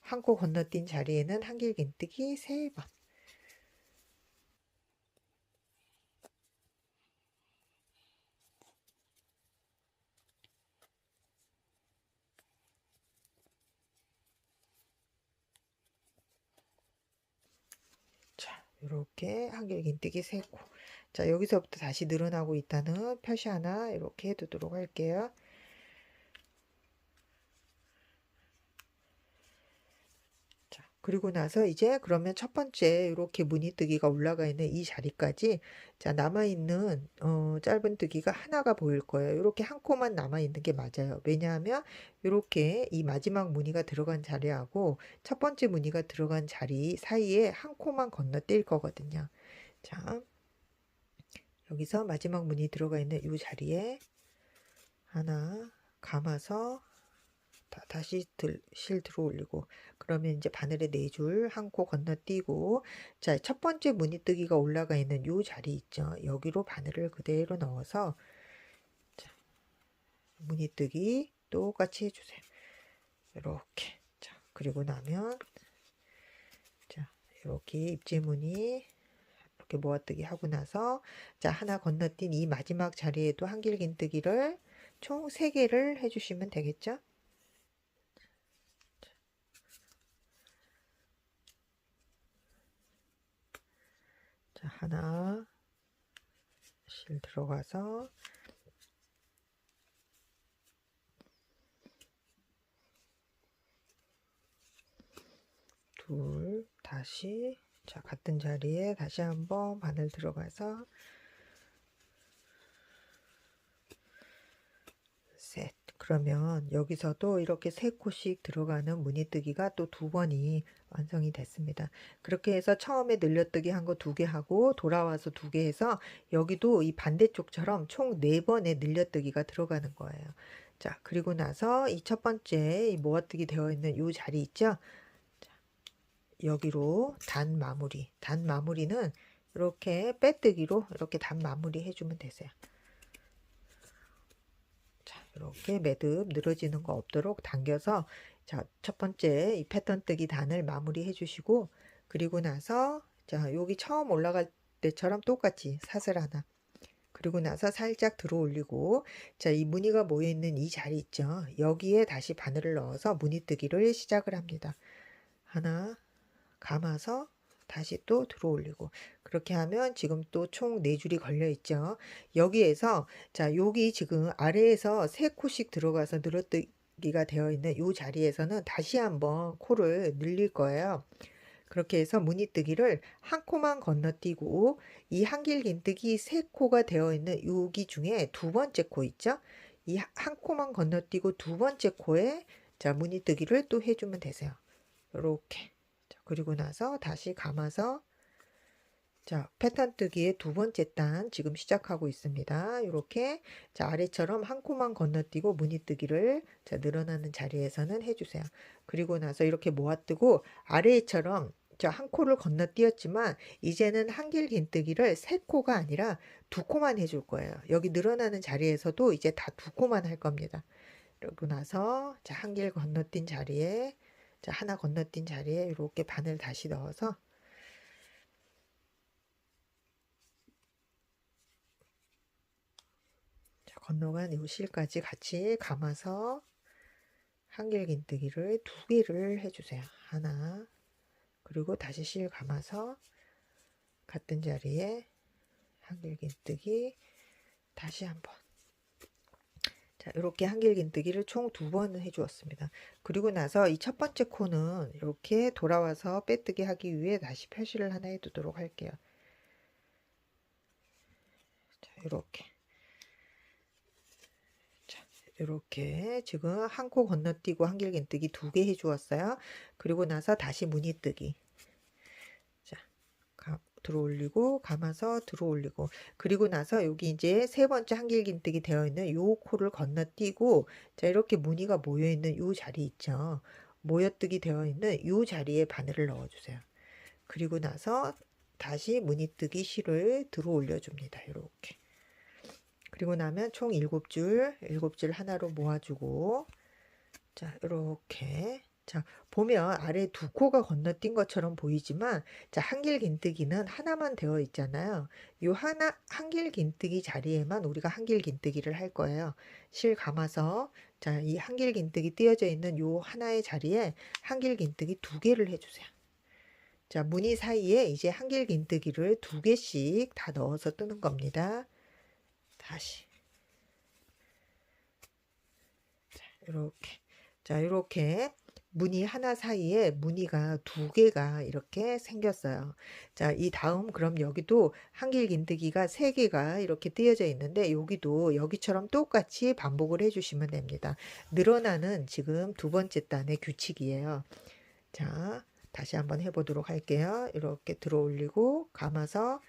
Speaker 1: 한 코 건너뛴 자리에는 한길긴뜨기 3번. 자, 이렇게 한길긴뜨기 3코. 자, 여기서부터 다시 늘어나고 있다는 표시 하나 이렇게 해두도록 할게요. 자, 그리고 나서 이제 그러면 첫 번째 이렇게 무늬뜨기가 올라가 있는 이 자리까지 자, 남아있는 짧은 뜨기가 하나가 보일 거예요. 이렇게 한 코만 남아있는 게 맞아요. 왜냐하면 이렇게 이 마지막 무늬가 들어간 자리하고 첫 번째 무늬가 들어간 자리 사이에 한 코만 건너뛸 거거든요. 자, 여기서 마지막 무늬 들어가 있는 이 자리에 하나 감아서 다시 실 들어 올리고 그러면 이제 바늘에 4줄 한 코 건너뛰고 자, 첫 번째 무늬뜨기가 올라가 있는 요 자리 있죠. 여기로 바늘을 그대로 넣어서 자, 무늬뜨기 똑같이 해주세요. 이렇게 자, 그리고 나면 자, 이렇게 입체 무늬 이렇게 모아뜨기 하고 나서 자, 하나 건너뛴 이 마지막 자리에도 한길긴뜨기를 총 3개를 해주시면 되겠죠. 자, 하나 실 들어가서 둘 다시 자, 같은 자리에 다시 한번 바늘 들어가서 셋. 그러면 여기서도 이렇게 3코씩 들어가는 무늬뜨기가 또 2번이 완성이 됐습니다. 그렇게 해서 처음에 늘려뜨기 한 거 2개 하고 돌아와서 2개 해서 여기도 이 반대쪽처럼 총 4번의 늘려뜨기가 들어가는 거예요. 자, 그리고 나서 이 첫 번째 이 모아뜨기 되어 있는 이 자리 있죠? 자, 여기로 단 마무리는 이렇게 빼뜨기로 이렇게 단 마무리 해주면 되세요. 자, 이렇게 매듭 늘어지는 거 없도록 당겨서 자, 첫 번째 이 패턴 뜨기 단을 마무리해 주시고, 그리고 나서 자, 여기 처음 올라갈 때처럼 똑같이 사슬 하나, 그리고 나서 살짝 들어 올리고, 자, 이 무늬가 모여 있는 이 자리 있죠? 여기에 다시 바늘을 넣어서 무늬뜨기를 시작을 합니다. 하나 감아서 다시 또 들어 올리고, 그렇게 하면 지금 또 총 4줄이 걸려 있죠. 여기에서 자, 여기 지금 아래에서 3코씩 들어가서 늘어뜨기가 되어 있는 이 자리에서는 다시 한번 코를 늘릴 거예요. 그렇게 해서 무늬뜨기를 한 코만 건너뛰고, 이 한길긴뜨기 3코가 되어 있는 여기 중에 두 번째 코 있죠? 이 한 코만 건너뛰고 두 번째 코에 자, 무늬뜨기를 또 해주면 되세요. 이렇게. 그리고 나서 다시 감아서 자, 패턴 뜨기의 두 번째 단 지금 시작하고 있습니다. 이렇게 자, 아래처럼 한 코만 건너뛰고 무늬뜨기를 자, 늘어나는 자리에서는 해주세요. 그리고 나서 이렇게 모아뜨고 아래처럼 자, 한 코를 건너뛰었지만 이제는 한길긴뜨기를 3코가 아니라 2코만 해줄 거예요. 여기 늘어나는 자리에서도 이제 다 2코만 할 겁니다. 그러고 나서 자, 한 길 건너뛴 자리에 자, 하나 건너뛴 자리에 이렇게 바늘 다시 넣어서 자, 건너간 이 실까지 같이 감아서 한길긴뜨기를 2개를 해주세요. 하나, 그리고 다시 실 감아서 같은 자리에 한길긴뜨기 다시 한번. 자, 이렇게 한길긴뜨기를 총 2번을 해주었습니다. 그리고 나서 이 첫 번째 코는 이렇게 돌아와서 빼뜨기 하기 위해 다시 표시를 하나 해두도록 할게요. 자, 이렇게. 이렇게 지금 한 코 건너뛰고 한길긴뜨기 2개 해주었어요. 그리고 나서 다시 무늬뜨기. 자, 들어 올리고 감아서 들어 올리고, 그리고 나서 여기 이제 세 번째 한길긴뜨기 되어 있는 요 코를 건너뛰고 자, 이렇게 무늬가 모여 있는 요 자리 있죠? 모여뜨기 되어 있는 요 자리에 바늘을 넣어주세요. 그리고 나서 다시 무늬뜨기 실을 들어 올려줍니다. 이렇게. 그리고 나면 총 7줄 하나로 모아주고, 자, 이렇게. 자, 보면 아래 2코가 건너뛴 것처럼 보이지만, 자, 한길긴뜨기는 하나만 되어 있잖아요. 요 한길긴뜨기 자리에만 우리가 한길긴뜨기를 할 거예요. 실 감아서, 자, 이 한길긴뜨기 띄어져 있는 요 하나의 자리에 한길긴뜨기 2개를 해주세요. 자, 무늬 사이에 이제 한길긴뜨기를 2개씩 다 넣어서 뜨는 겁니다. 다시. 자, 이렇게. 자, 이렇게 무늬 하나 사이에 무늬가 2개가 이렇게 생겼어요. 자, 이 다음 그럼 여기도 한길긴뜨기가 3개가 이렇게 띄어져 있는데 여기도 여기처럼 똑같이 반복을 해주시면 됩니다. 늘어나는 지금 두 번째 단의 규칙이에요. 자, 다시 한번 해보도록 할게요. 이렇게 들어 올리고 감아서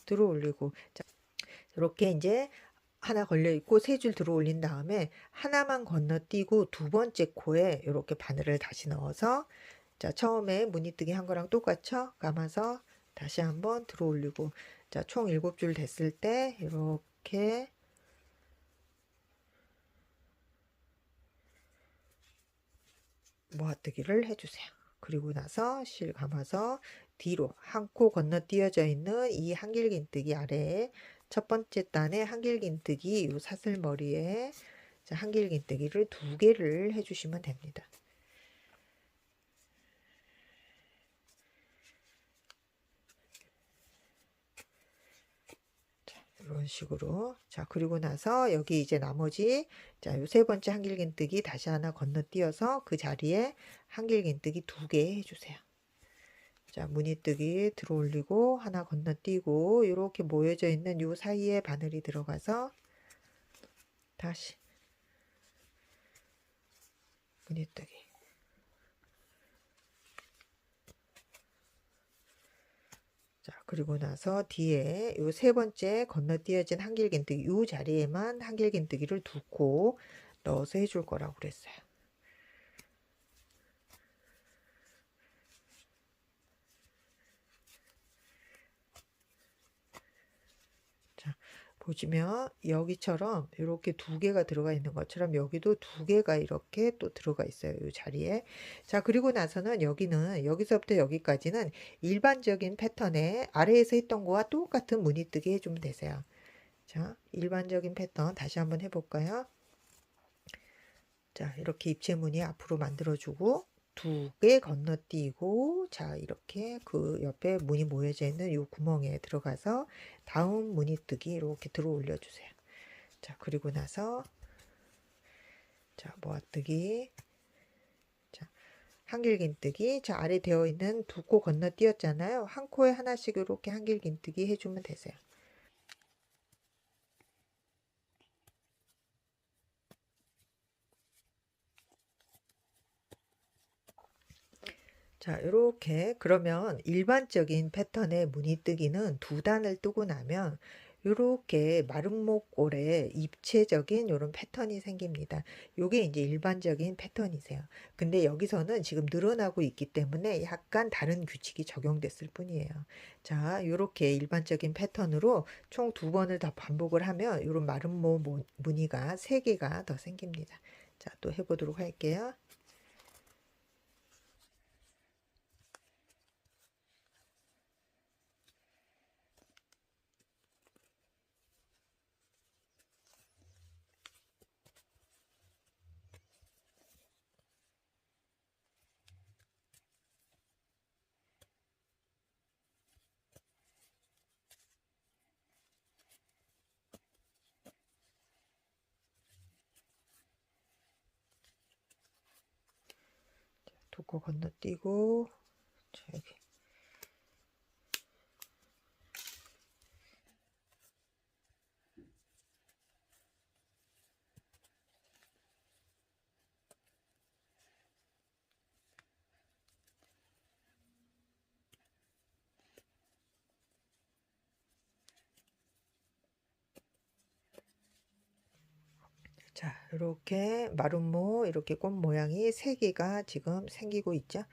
Speaker 1: 들어 올리고, 자, 이렇게 이제 하나 걸려 있고 3줄 들어 올린 다음에 하나만 건너뛰고 두 번째 코에 이렇게 바늘을 다시 넣어서 자, 처음에 무늬뜨기 한 거랑 똑같죠? 감아서 다시 한번 들어 올리고, 자, 총 7줄 됐을 때 이렇게 모아뜨기를 해주세요. 그리고 나서 실 감아서 뒤로 한 코 건너뛰어져 있는 이 한길긴뜨기 아래에 첫 번째 단의 한길긴뜨기 요 사슬머리에 자, 한길긴뜨기를 2개를 해주시면 됩니다. 자, 이런 식으로. 자, 그리고 나서 여기 이제 나머지 자, 요 세 번째 한길긴뜨기 다시 하나 건너뛰어서 그 자리에 한길긴뜨기 2개 해주세요. 자, 무늬뜨기 들어 올리고 하나 건너뛰고 이렇게 모여져 있는 요 사이에 바늘이 들어가서 다시 무늬뜨기. 자, 그리고 나서 뒤에 요 세 번째 건너뛰어진 한길긴뜨기 요 자리에만 한길긴뜨기를 2코 넣어서 해줄 거라고 그랬어요. 자, 보시면 여기처럼 이렇게 두 개가 들어가 있는 것처럼 여기도 두 개가 이렇게 또 들어가 있어요. 이 자리에. 자, 그리고 나서는 여기는 여기서부터 여기까지는 일반적인 패턴에 아래에서 했던 거와 똑같은 무늬뜨기 해주면 되세요. 자, 일반적인 패턴 다시 한번 해볼까요? 자, 이렇게 입체무늬 앞으로 만들어주고 두 개 건너뛰고, 자, 이렇게 그 옆에 무늬 모여져 있는 이 구멍에 들어가서 다음 무늬뜨기 이렇게 들어 올려주세요. 자, 그리고 나서 자, 모아뜨기, 자, 한길긴뜨기. 자, 아래 되어 있는 두 코 건너뛰었잖아요. 한 코에 하나씩 이렇게 한길긴뜨기 해주면 되세요. 자, 이렇게 그러면 일반적인 패턴의 무늬뜨기는 두 단을 뜨고 나면 이렇게 마름모꼴에 입체적인 이런 패턴이 생깁니다. 요게 이제 일반적인 패턴이세요. 근데 여기서는 지금 늘어나고 있기 때문에 약간 다른 규칙이 적용됐을 뿐이에요. 자, 이렇게 일반적인 패턴으로 총 두 번을 더 반복을 하면 이런 마름모 무늬가 세 개가 더 생깁니다. 자, 또 해보도록 할게요. 두 코 건너뛰고, 자, 여기. 자, 이렇게 마름모 이렇게 꽃 모양이 세 개가 지금 생기고 있죠.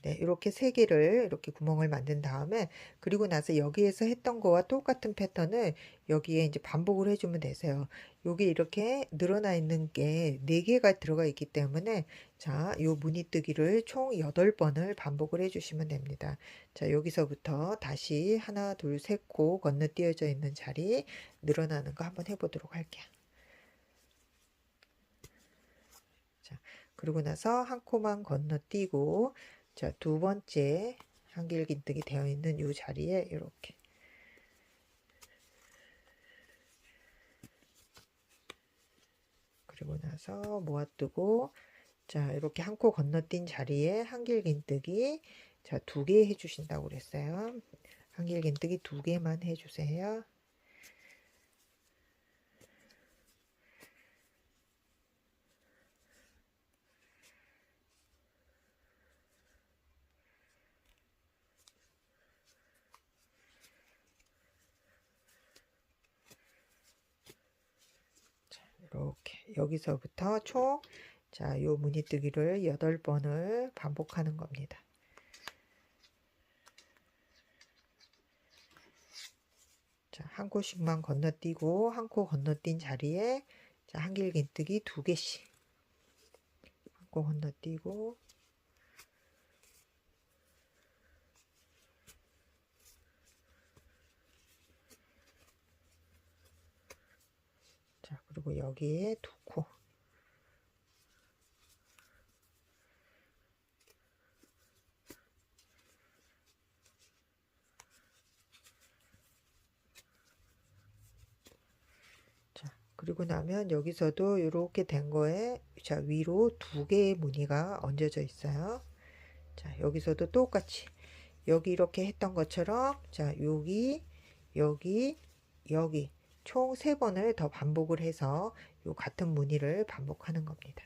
Speaker 1: 네, 이렇게 세 개를 이렇게 구멍을 만든 다음에 그리고 나서 여기에서 했던 거와 똑같은 패턴을 여기에 이제 반복을 해주면 되세요. 여기 이렇게 늘어나 있는 게 네 개가 들어가 있기 때문에 자, 요 무늬뜨기를 총 8번을 반복을 해주시면 됩니다. 자, 여기서부터 다시 하나, 둘, 셋 코 건너뛰어져 있는 자리 늘어나는 거 한번 해보도록 할게요. 자, 그리고 나서 한 코만 건너뛰고, 자, 두 번째 한길긴뜨기 되어 있는 이 자리에 이렇게. 그리고 나서 모아뜨고, 자, 이렇게 한 코 건너뛴 자리에 한길긴뜨기, 자, 두 개 해주신다고 그랬어요. 한길긴뜨기 두 개만 해주세요. 이렇게 여기서부터 총 자, 요 무늬뜨기를 8번을 반복하는 겁니다. 자, 한 코씩만 건너뛰고 한 코 건너뛴 자리에 자, 한길긴뜨기 두 개씩 한 코 건너뛰고 자, 그리고 여기에 두 코. 자, 그리고 나면 여기서도 이렇게 된 거에 자, 위로 두 개의 무늬가 얹어져 있어요. 자, 여기서도 똑같이 여기 이렇게 했던 것처럼 자, 여기 여기 여기 총 3번을 더 반복을 해서 요 같은 무늬를 반복하는 겁니다.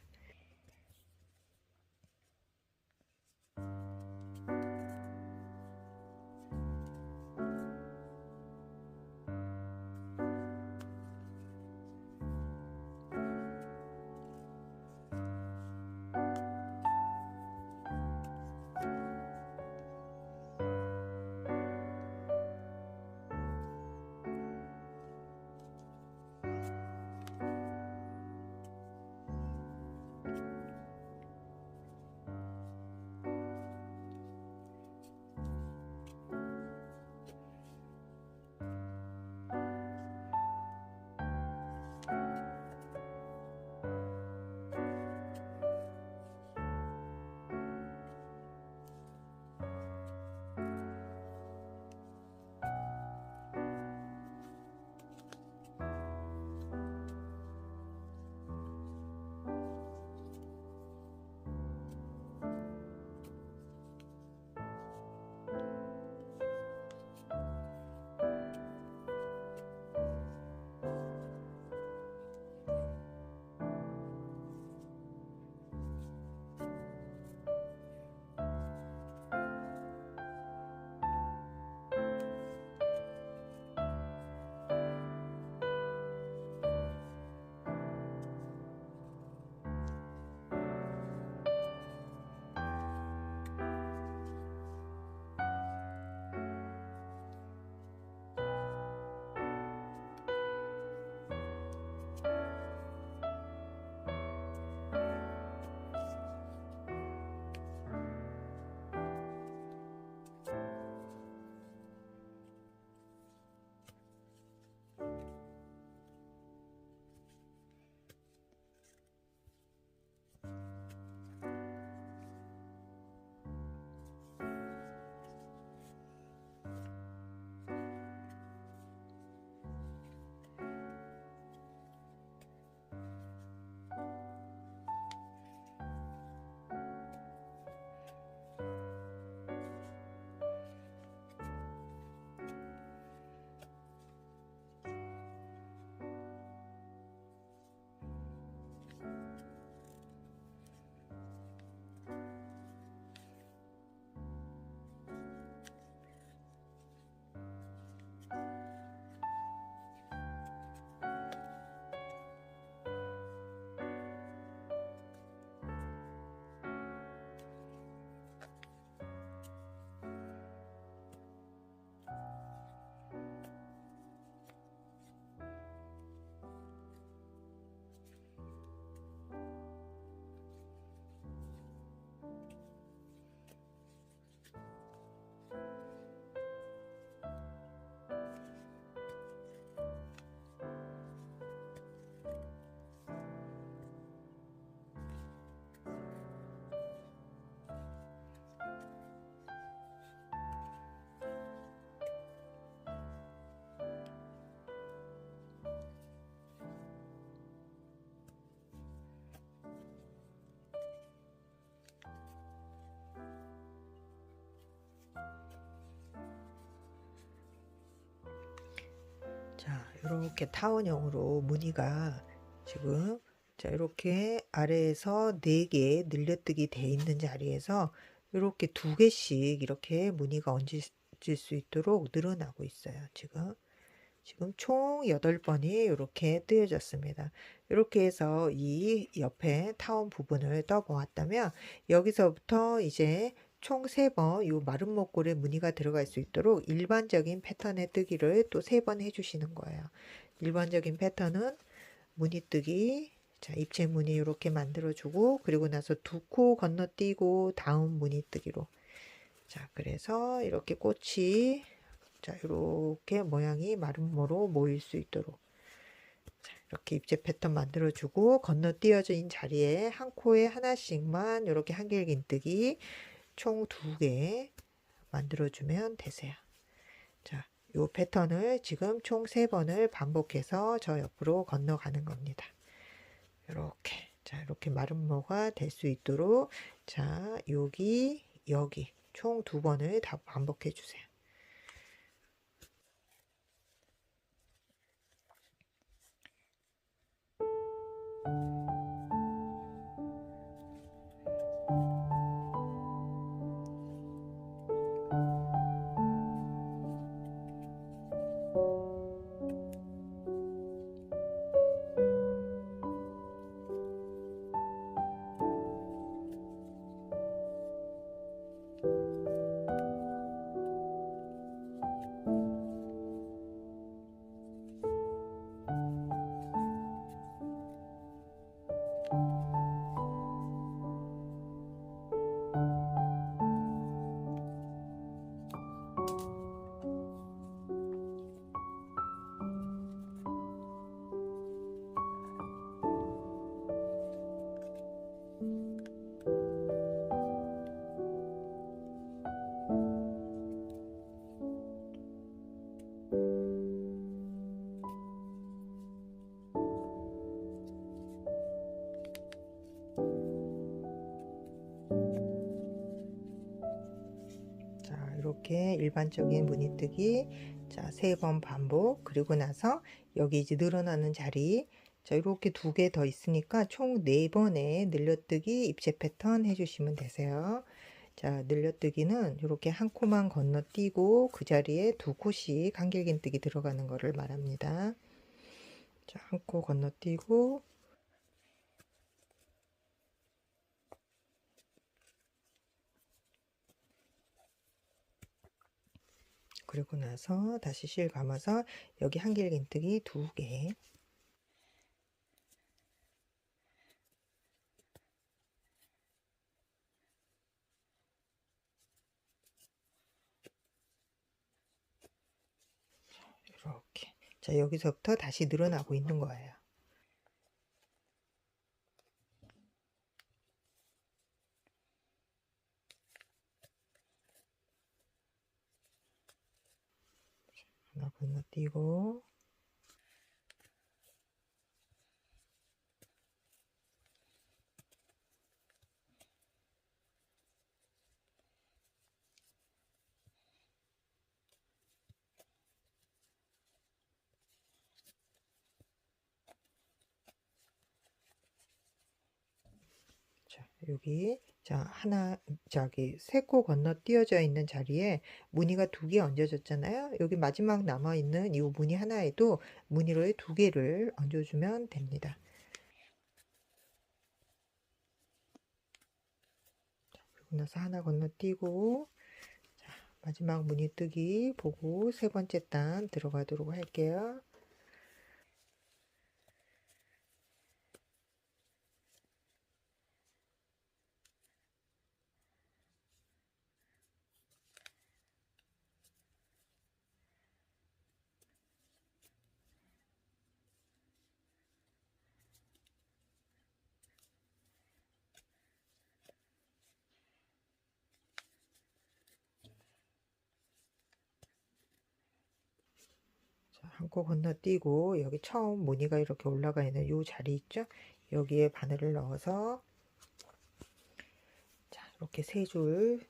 Speaker 1: 자, 이렇게 타원형으로 무늬가 지금 자, 이렇게 아래에서 4개 늘려뜨기 돼 있는 자리에서 이렇게 2개씩 이렇게 무늬가 얹어질 수 있도록 늘어나고 있어요. 지금 총 8번이 이렇게 뜨여졌습니다. 이렇게 해서 이 옆에 타원 부분을 떠 보았다면 여기서부터 이제 총 3번 이 마른 목골에 무늬가 들어갈 수 있도록 일반적인 패턴의 뜨기를 또 3번 해주시는 거예요. 일반적인 패턴은 무늬 뜨기, 자, 입체 무늬 이렇게 만들어주고 그리고 나서 2코 건너뛰고 다음 무늬 뜨기로. 자, 그래서 이렇게 꽃이 자, 이렇게 모양이 마름모로 모일 수 있도록 자, 이렇게 입체 패턴 만들어주고 건너뛰어진 자리에 한 코에 하나씩만 이렇게 한길긴뜨기 총 2개 만들어주면 되세요. 자, 이 패턴을 지금 총 3번을 반복해서 저 옆으로 건너가는 겁니다. 이렇게 자, 이렇게 마름모가 될 수 있도록 자, 여기 총 2번을 다 반복해 주세요. 이렇게 일반적인 무늬뜨기 자 3번 반복 그리고 나서 여기 이제 늘어나는 자리 자 이렇게 2개 더 있으니까 총 4번의 늘려뜨기 입체 패턴 해주시면 되세요. 자 늘려뜨기는 이렇게 한 코만 건너뛰고 그 자리에 2코씩 한길긴뜨기 들어가는 거를 말합니다. 자 한 코 건너뛰고 그리고 나서 다시 실 감아서 여기 한길긴뜨기 2개 이렇게 자 여기서부터 다시 늘어나고 있는 거예요. 하나 건너뛰고 자 여기 자 하나 저기 3코 건너뛰어져 있는 자리에 무늬가 2개 얹어졌잖아요. 여기 마지막 남아있는 이 무늬 하나에도 무늬를 2개를 얹어주면 됩니다. 그리고 나서 하나 건너뛰고 자, 마지막 무늬 뜨기 보고 3번째 단 들어가도록 할게요. 한 코 건너뛰고 여기 처음 무늬가 이렇게 올라가 있는 이 자리 있죠? 여기에 바늘을 넣어서 자 이렇게 3줄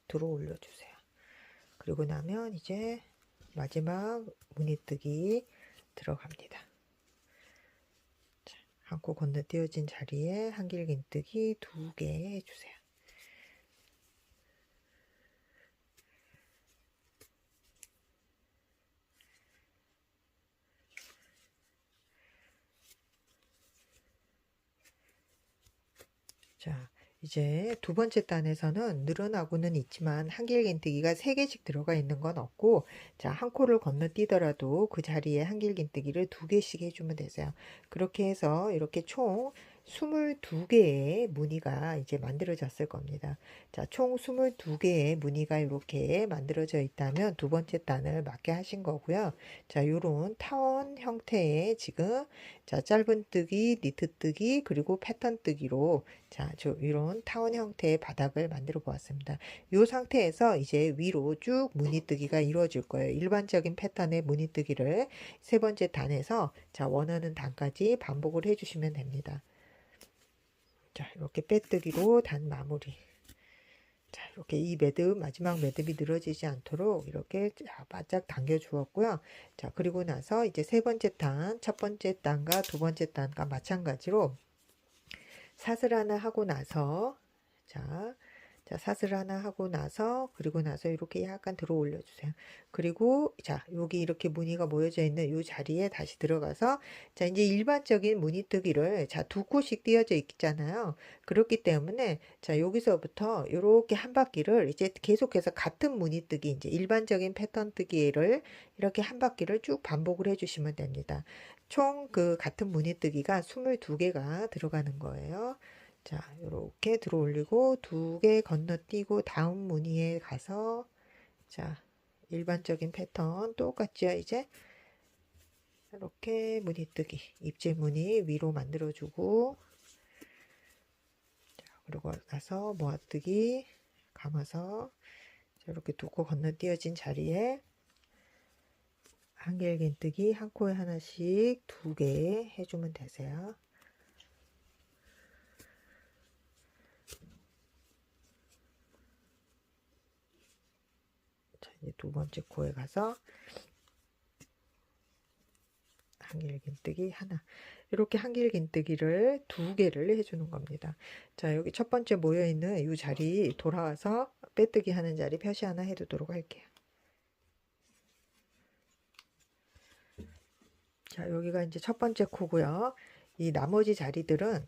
Speaker 1: 들어 올려주세요. 그리고 나면 이제 마지막 무늬뜨기 들어갑니다. 자, 한 코 건너뛰어진 자리에 한길긴뜨기 2개 해주세요. 자, 이제 두 번째 단에서는 늘어나고는 있지만 한길긴뜨기가 3개씩 들어가 있는 건 없고, 자, 한 코를 건너뛰더라도 그 자리에 한길긴뜨기를 2개씩 해주면 되세요. 그렇게 해서 이렇게 총 22개의 무늬가 이제 만들어졌을 겁니다. 자, 총 22개의 무늬가 이렇게 만들어져 있다면 두 번째 단을 맞게 하신 거고요. 자, 요런 타원 형태의 지금 자, 짧은 뜨기, 니트 뜨기, 그리고 패턴 뜨기로 자, 이런 타원 형태의 바닥을 만들어 보았습니다. 이 상태에서 이제 위로 쭉 무늬뜨기가 이루어질 거예요. 일반적인 패턴의 무늬뜨기를 세 번째 단에서 자, 원하는 단까지 반복을 해주시면 됩니다. 자, 이렇게 빼뜨기로 단 마무리. 자, 이렇게 이 매듭, 마지막 매듭이 늘어지지 않도록 이렇게 바짝 당겨 주었고요. 자, 그리고 나서 이제 세 번째 단, 첫 번째 단과 두 번째 단과 마찬가지로 사슬 하나 하고 나서 자, 사슬 하나 하고 나서 그리고 나서 이렇게 약간 들어 올려 주세요. 그리고 자, 여기 이렇게 무늬가 모여져 있는 이 자리에 다시 들어가서 자, 이제 일반적인 무늬뜨기를 자, 2코씩 띄어져 있잖아요. 그렇기 때문에 자, 여기서부터 이렇게 한 바퀴를 이제 계속해서 같은 무늬뜨기 이제 일반적인 패턴 뜨기를 이렇게 한 바퀴를 쭉 반복을 해 주시면 됩니다. 총 그 같은 무늬뜨기가 22개가 들어가는 거예요. 자, 이렇게 들어 올리고 2개 건너뛰고 다음 무늬에 가서 자, 일반적인 패턴 똑같죠. 이제 이렇게 무늬뜨기, 입질 무늬 위로 만들어주고 자, 그리고 나서 모아뜨기 감아서 자, 이렇게 2코 건너뛰어진 자리에 한길긴뜨기 한 코에 하나씩 2개 해주면 되세요. 자, 이제 두 번째 코에 가서 한길긴뜨기 하나, 이렇게 한길긴뜨기를 2개를 해주는 겁니다. 자, 여기 첫 번째 모여있는 이 자리 돌아와서 빼뜨기 하는 자리 표시 하나 해두도록 할게요. 자, 여기가 이제 첫 번째 코고요. 이 나머지 자리들은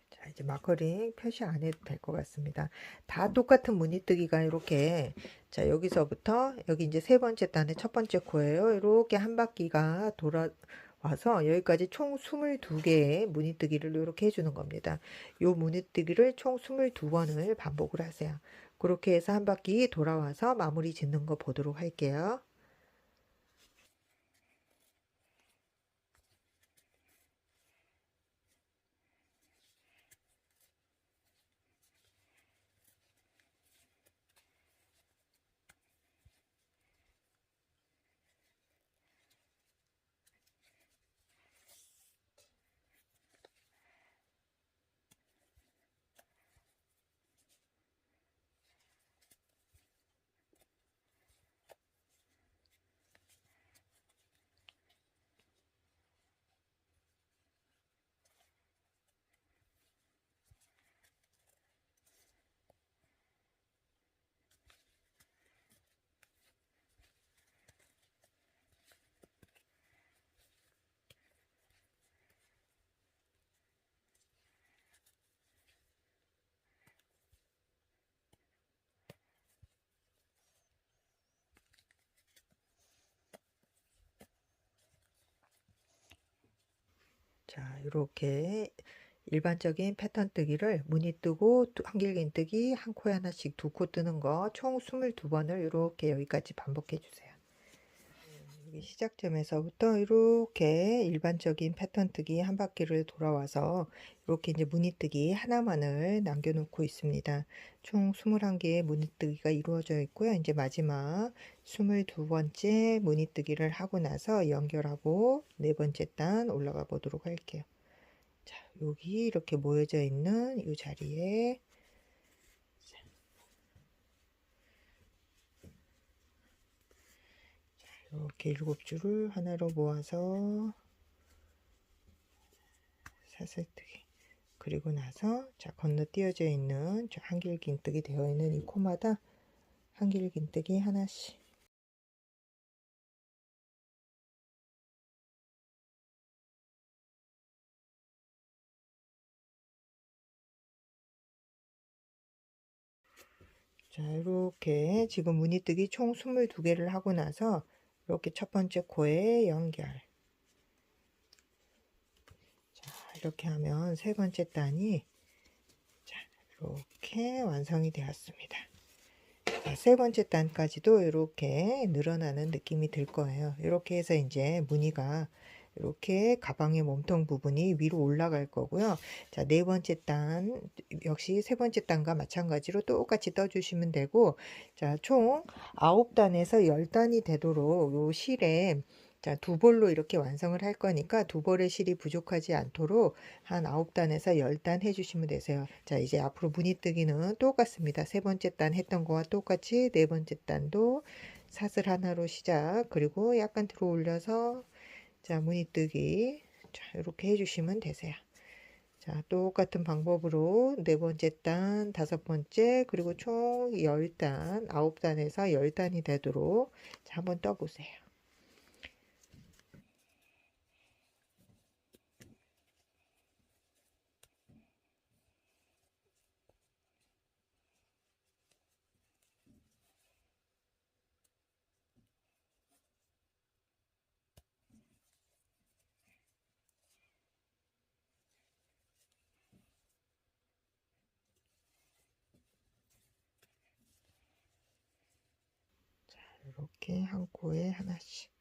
Speaker 1: 자, 이제 마커링 표시 안 해도 될 것 같습니다. 다 똑같은 무늬뜨기가 이렇게 자, 여기서부터 여기 이제 세 번째 단의 첫 번째 코예요. 이렇게 한 바퀴가 돌아와서 여기까지 총 22개의 무늬뜨기를 이렇게 해주는 겁니다. 이 무늬뜨기를 총 22번을 반복을 하세요. 그렇게 해서 한 바퀴 돌아와서 마무리 짓는 거 보도록 할게요. 자, 이렇게 일반적인 패턴 뜨기를 무늬 뜨고 한길긴뜨기 한 코에 하나씩 2코 뜨는 거 총 22번을 이렇게 여기까지 반복해 주세요. 여기 시작점에서부터 이렇게 일반적인 패턴 뜨기 한 바퀴를 돌아와서 이렇게 이제 무늬뜨기 하나만을 남겨놓고 있습니다. 총 21개의 무늬뜨기가 이루어져 있고요. 이제 마지막 22번째 무늬뜨기를 하고 나서 연결하고 네 번째 단 올라가 보도록 할게요. 자, 여기 이렇게 모여져 있는 이 자리에 이렇게 7줄을 하나로 모아서 사슬뜨기. 그리고 나서 자, 건너뛰어져 있는 한길긴뜨기 되어 있는 이 코마다 한길긴뜨기 하나씩. 자, 이렇게 지금 무늬뜨기 총 22개를 하고 나서 이렇게 첫 번째 코에 연결. 자, 이렇게 하면 세 번째 단이 자, 이렇게 완성이 되었습니다. 자, 세 번째 단까지도 이렇게 늘어나는 느낌이 들 거예요. 이렇게 해서 이제 무늬가 이렇게 가방의 몸통 부분이 위로 올라갈 거고요. 자, 네 번째 단 역시 세 번째 단과 마찬가지로 똑같이 떠주시면 되고, 자, 총 9단에서 10단이 되도록 요 실에 자, 두 볼로 이렇게 완성을 할 거니까 두 볼의 실이 부족하지 않도록 한 9단에서 10단 해주시면 되세요. 자, 이제 앞으로 무늬뜨기는 똑같습니다. 세 번째 단 했던 거와 똑같이 네 번째 단도 사슬 하나로 시작, 그리고 약간 들어 올려서 자, 무늬뜨기 자, 이렇게 해주시면 되세요. 자, 똑같은 방법으로 네 번째 단, 다섯 번째, 그리고 총 10단, 9단에서 10단이 되도록 자, 한번 떠보세요. 자, 이렇게 한 코에 하나씩.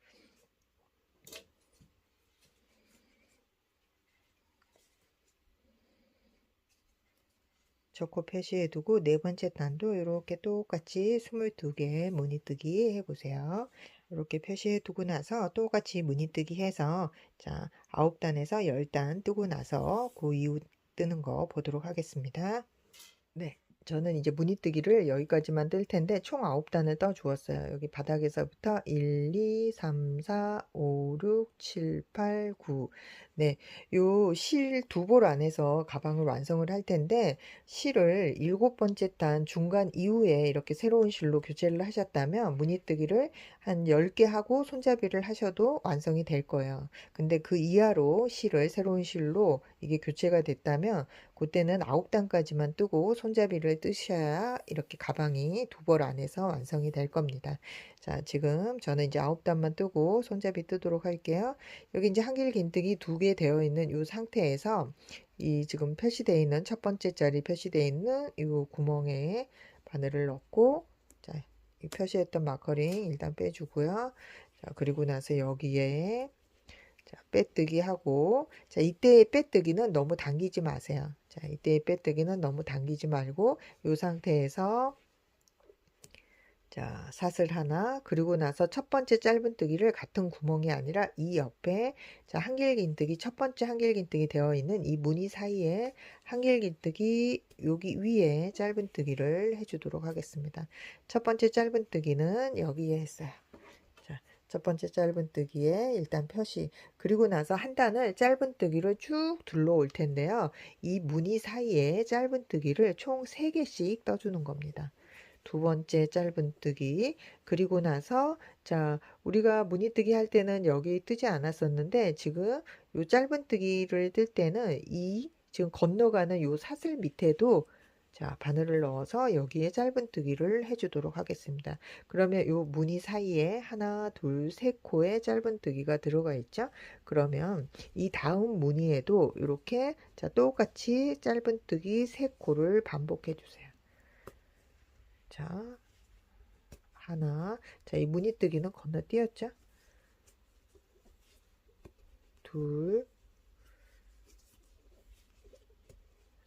Speaker 1: 저 코 표시해 두고 네 번째 단도 이렇게 똑같이 22개 무늬뜨기 해보세요. 이렇게 표시해 두고 나서 똑같이 무늬뜨기 해서 자, 9단에서 10단 뜨고 나서 그 이후 뜨는 거 보도록 하겠습니다. 네. 저는 이제 무늬뜨기를 여기까지만 뜰 텐데 총 9단을 떠 주었어요. 여기 바닥에서부터 1, 2, 3, 4, 5, 6, 7, 8, 9. 네. 요 실 두 볼 안에서 가방을 완성을 할 텐데 실을 7번째 단 중간 이후에 이렇게 새로운 실로 교체를 하셨다면 무늬뜨기를 한 10개 하고 손잡이를 하셔도 완성이 될 거예요. 근데 그 이하로 실을 새로운 실로 이게 교체가 됐다면 그때는 9단까지만 뜨고 손잡이를 뜨셔야 이렇게 가방이 두 벌 안에서 완성이 될 겁니다. 자, 지금 저는 이제 9단만 뜨고 손잡이 뜨도록 할게요. 여기 이제 한길긴뜨기 2개 되어 있는 이 상태에서 이 지금 표시되어 있는 첫 번째 자리 표시되어 있는 이 구멍에 바늘을 넣고 자, 이 표시했던 마커링 일단 빼주고요. 자, 그리고 나서 여기에 자, 빼뜨기 하고, 자, 이때의 빼뜨기는 너무 당기지 마세요. 자, 이때의 빼뜨기는 너무 당기지 말고, 이 상태에서, 자, 사슬 하나, 그리고 나서 첫 번째 짧은뜨기를 같은 구멍이 아니라 이 옆에, 자, 한길긴뜨기, 첫 번째 한길긴뜨기 되어 있는 이 무늬 사이에 한길긴뜨기, 여기 위에 짧은뜨기를 해주도록 하겠습니다. 첫 번째 짧은뜨기는 여기에 했어요. 첫 번째 짧은뜨기에 일단 표시, 그리고 나서 한 단을 짧은뜨기로 쭉 둘러올 텐데요. 이 무늬 사이에 짧은뜨기를 총 3개씩 떠주는 겁니다. 두 번째 짧은뜨기, 그리고 나서 자, 우리가 무늬뜨기 할 때는 여기 뜨지 않았었는데 지금 요 짧은뜨기를 뜰 때는 이 지금 건너가는 요 사슬 밑에도 자, 바늘을 넣어서 여기에 짧은뜨기를 해주도록 하겠습니다. 그러면 요 무늬 사이에 하나, 둘, 세 코의 짧은뜨기가 들어가 있죠. 그러면 이 다음 무늬에도 이렇게 자, 똑같이 짧은뜨기 세 코를 반복해 주세요. 자, 하나. 자, 이 무늬뜨기는 건너뛰었죠. 둘,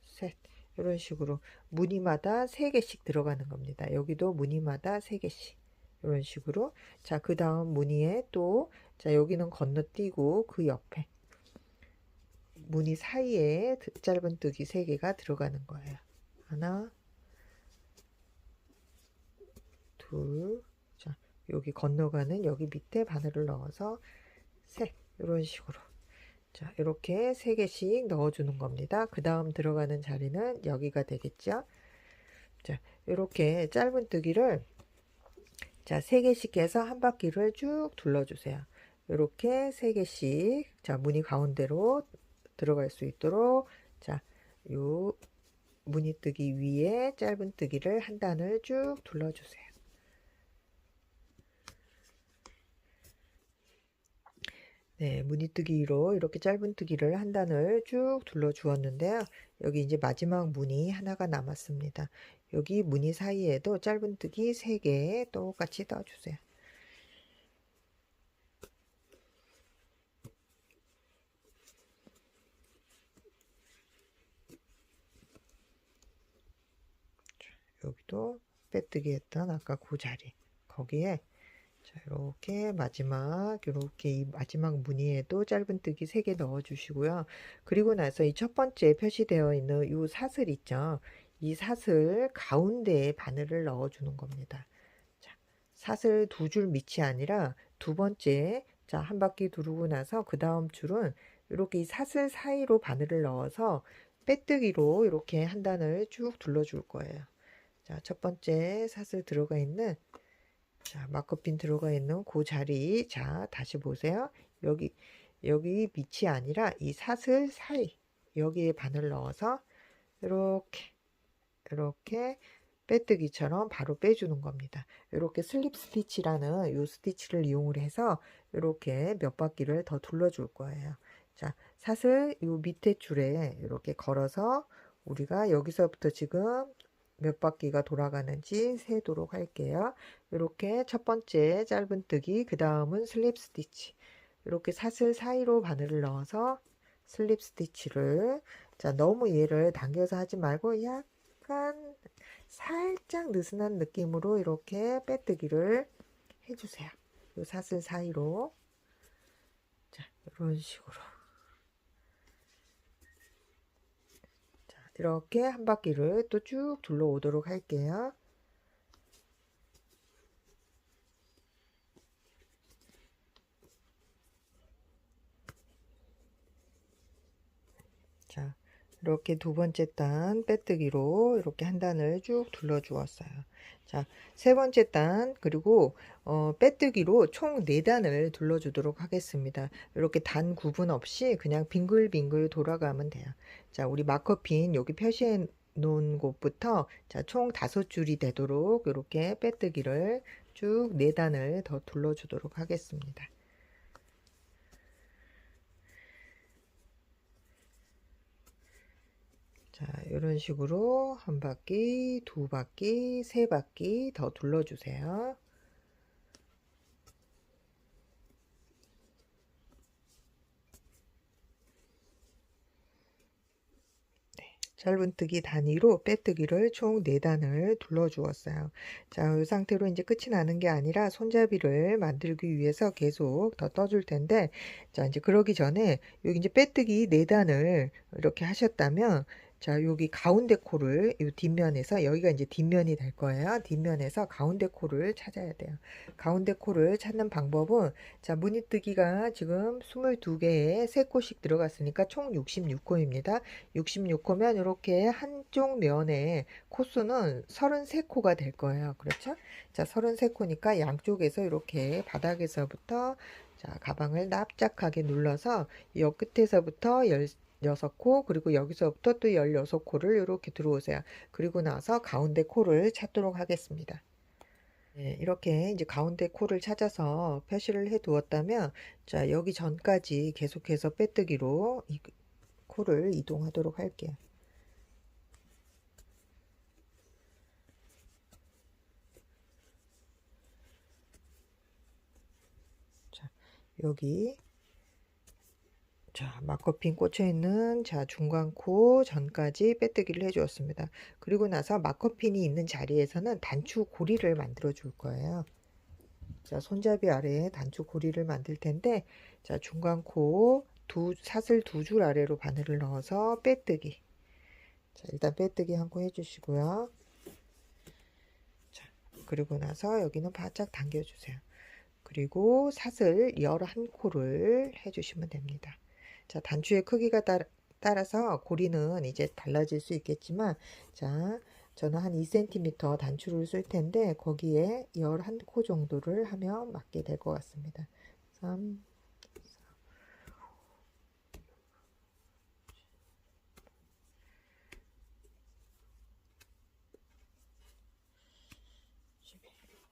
Speaker 1: 셋. 이런 식으로 무늬마다 3개씩 들어가는 겁니다. 여기도 무늬마다 3개씩. 이런 식으로. 자, 그 다음 무늬에 또, 자, 여기는 건너뛰고 그 옆에 무늬 사이에 짧은뜨기 3개가 들어가는 거예요. 하나, 둘, 자, 여기 건너가는 여기 밑에 바늘을 넣어서 셋, 이런 식으로. 자, 이렇게 3개씩 넣어주는 겁니다. 그 다음 들어가는 자리는 여기가 되겠죠. 자, 이렇게 짧은뜨기를 자, 3개씩 해서 한 바퀴를 쭉 둘러주세요. 이렇게 3개씩 자, 무늬 가운데로 들어갈 수 있도록 자, 요 무늬뜨기 위에 짧은뜨기를 한 단을 쭉 둘러주세요. 네, 무늬뜨기로 이렇게 짧은뜨기를 한 단을 쭉 둘러 주었는데요. 여기 이제 마지막 무늬 하나가 남았습니다. 여기 무늬 사이에도 짧은뜨기 3개 똑같이 넣어주세요. 여기도 빼뜨기 했던 아까 그 자리 거기에 자, 이렇게 마지막 이렇게 이 마지막 무늬에도 짧은뜨기 3개 넣어 주시고요. 그리고 나서 이 첫 번째 표시되어 있는 이 사슬 있죠. 이 사슬 가운데에 바늘을 넣어 주는 겁니다. 자, 사슬 2줄 밑이 아니라 두 번째 자, 한 바퀴 두르고 나서 그 다음 줄은 이렇게 이 사슬 사이로 바늘을 넣어서 빼뜨기로 이렇게 한 단을 쭉 둘러 줄 거예요. 자, 첫 번째 사슬 들어가 있는 자, 마커핀 들어가 있는 그 자리. 자, 다시 보세요. 여기 밑이 아니라 이 사슬 사이 여기에 바늘 넣어서 이렇게 빼뜨기처럼 바로 빼주는 겁니다. 이렇게 슬립 스티치라는 이 스티치를 이용을 해서 이렇게 몇 바퀴를 더 둘러줄 거예요. 자, 사슬 이 밑에 줄에 이렇게 걸어서 우리가 여기서부터 지금 몇 바퀴가 돌아가는지 세도록 할게요. 이렇게 첫 번째 짧은뜨기, 그 다음은 슬립 스티치. 이렇게 사슬 사이로 바늘을 넣어서 슬립 스티치를 자, 너무 얘를 당겨서 하지 말고 약간 살짝 느슨한 느낌으로 이렇게 빼뜨기를 해주세요. 이 사슬 사이로 자, 이런 식으로 자, 이렇게 한 바퀴를 또 쭉 둘러오도록 할게요. 자, 이렇게 두 번째 단 빼뜨기로 이렇게 한 단을 쭉 둘러 주었어요. 자, 세 번째 단 그리고 빼뜨기로 총 4단을 둘러 주도록 하겠습니다. 이렇게 단 구분 없이 그냥 빙글빙글 돌아가면 돼요. 자, 우리 마커핀 여기 표시해 놓은 곳부터 자, 총 5줄이 되도록 이렇게 빼뜨기를 쭉 4단을 더 둘러 주도록 하겠습니다. 자, 이런 식으로 한 바퀴, 두 바퀴, 세 바퀴 더 둘러주세요. 네, 짧은뜨기 단위로 빼뜨기를 총 4단을 둘러주었어요. 자, 이 상태로 이제 끝이 나는 게 아니라 손잡이를 만들기 위해서 계속 더 떠줄 텐데, 자, 이제 그러기 전에 여기 이제 빼뜨기 4단을 이렇게 하셨다면, 자, 여기 가운데 코를 이 뒷면에서 여기가 이제 뒷면이 될 거예요. 뒷면에서 가운데 코를 찾아야 돼요. 가운데 코를 찾는 방법은 자, 무늬뜨기가 지금 22개에 3코씩 들어갔으니까 총 66코입니다. 66코면 이렇게 한쪽 면에 코수는 33코가 될 거예요. 그렇죠? 자, 33코니까 양쪽에서 이렇게 바닥에서부터 자, 가방을 납작하게 눌러서 이 끝에서부터 6코 그리고 여기서부터 또 16코를 이렇게 들어오세요. 그리고 나서 가운데 코를 찾도록 하겠습니다. 네, 이렇게 이제 가운데 코를 찾아서 표시를 해 두었다면 자, 여기 전까지 계속해서 빼뜨기로 이 코를 이동하도록 할게요. 자, 여기 자, 마커핀 꽂혀 있는 자, 중간 코 전까지 빼뜨기를 해 주었습니다. 그리고 나서 마커핀이 있는 자리에서는 단추 고리를 만들어 줄 거예요. 자, 손잡이 아래에 단추 고리를 만들 텐데 자, 중간 코 사슬 2줄 아래로 바늘을 넣어서 빼뜨기. 자, 일단 빼뜨기 한 코 해주시고요. 자, 그리고 나서 여기는 바짝 당겨주세요. 그리고 사슬 11코를 해주시면 됩니다. 자, 단추의 크기가 따라서 고리는 이제 달라질 수 있겠지만, 자, 저는 한 2cm 단추를 쓸 텐데 거기에 11코 정도를 하면 맞게 될 것 같습니다. 3,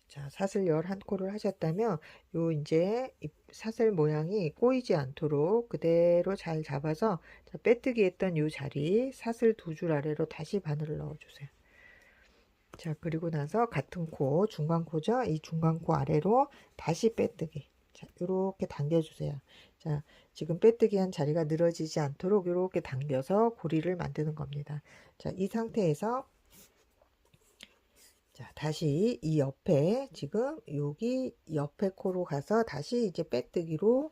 Speaker 1: 자, 사슬 11코를 하셨다면 요 이제 사슬 모양이 꼬이지 않도록 그대로 잘 잡아서, 자, 빼뜨기 했던 요 자리 사슬 2줄 아래로 다시 바늘을 넣어 주세요. 자, 그리고 나서 같은 코, 중간 코죠? 이 중간 코 아래로 다시 빼뜨기. 자, 요렇게 당겨 주세요. 자, 지금 빼뜨기 한 자리가 늘어지지 않도록 요렇게 당겨서 고리를 만드는 겁니다. 자, 이 상태에서, 자, 다시 이 옆에, 지금 여기 옆에 코로 가서 다시 이제 빼뜨기로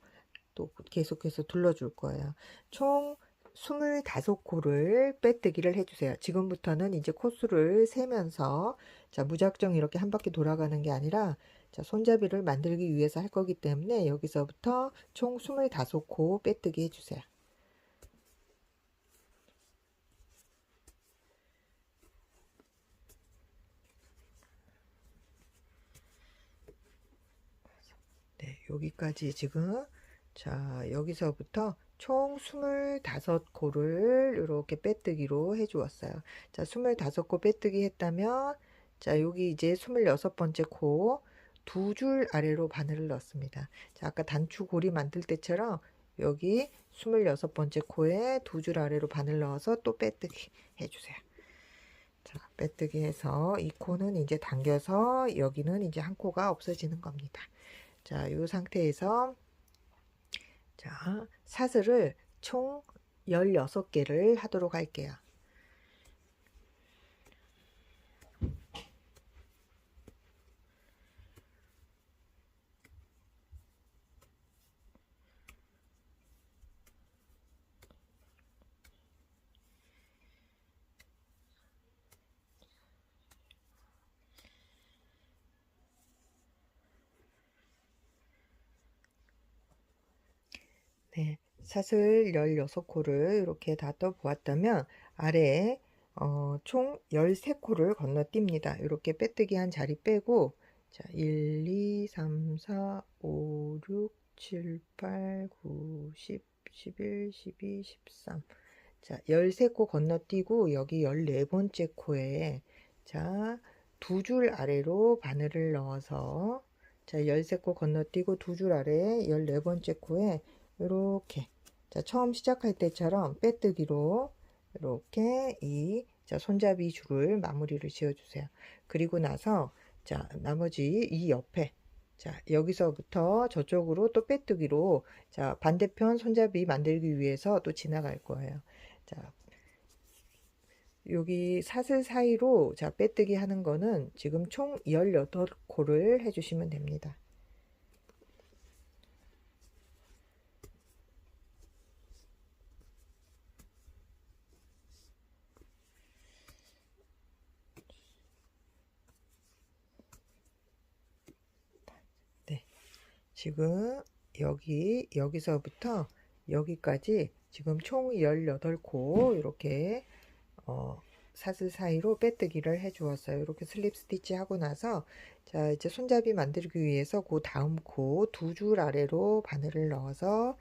Speaker 1: 또 계속해서 둘러줄 거예요. 총 25코를 빼뜨기를 해주세요. 지금부터는 이제 코수를 세면서, 자, 무작정 이렇게 한 바퀴 돌아가는 게 아니라, 자, 손잡이를 만들기 위해서 할 거기 때문에 여기서부터 총 25코 빼뜨기 해주세요. 네, 여기까지 지금, 자, 여기서부터 총 25코를 이렇게 빼뜨기로 해 주었어요. 자, 25코 빼뜨기 했다면, 자, 여기 이제 26번째 코 2줄 아래로 바늘을 넣습니다. 자, 아까 단추고리 만들 때처럼 여기 26번째 코에 2줄 아래로 바늘 넣어서 또 빼뜨기 해주세요. 자, 빼뜨기 해서 이 코는 이제 당겨서 여기는 이제 한 코가 없어지는 겁니다. 자, 이 상태에서, 자, 사슬을 총 16개를 하도록 할게요. 네, 사슬 16코를 이렇게 다 떠보았다면 아래에 총 13코를 건너뜁니다. 이렇게 빼뜨기 한 자리 빼고, 자, 1, 2, 3, 4, 5, 6, 7, 8, 9, 10, 11, 12, 13. 자, 13코 건너뛰고 여기 14번째 코에, 자, 2줄 아래로 바늘을 넣어서, 자, 13코 건너뛰고 2줄 아래에 14번째 코에 이렇게, 자, 처음 시작할 때처럼 빼뜨기로 이렇게 이, 자, 손잡이 줄을 마무리를 지어 주세요. 그리고 나서, 자, 나머지 이 옆에, 자, 여기서부터 저쪽으로 또 빼뜨기로, 자, 반대편 손잡이 만들기 위해서 또 지나갈 거예요. 자, 여기 사슬 사이로, 자, 빼뜨기 하는 거는 지금 총 18코를 해주시면 됩니다. 네, 지금 여기서부터 여기까지 지금 총 18코 이렇게 사슬 사이로 빼뜨기를 해 주었어요. 이렇게 슬립 스티치 하고 나서, 자, 이제 손잡이 만들기 위해서 그 다음 코 2줄 아래로 바늘을 넣어서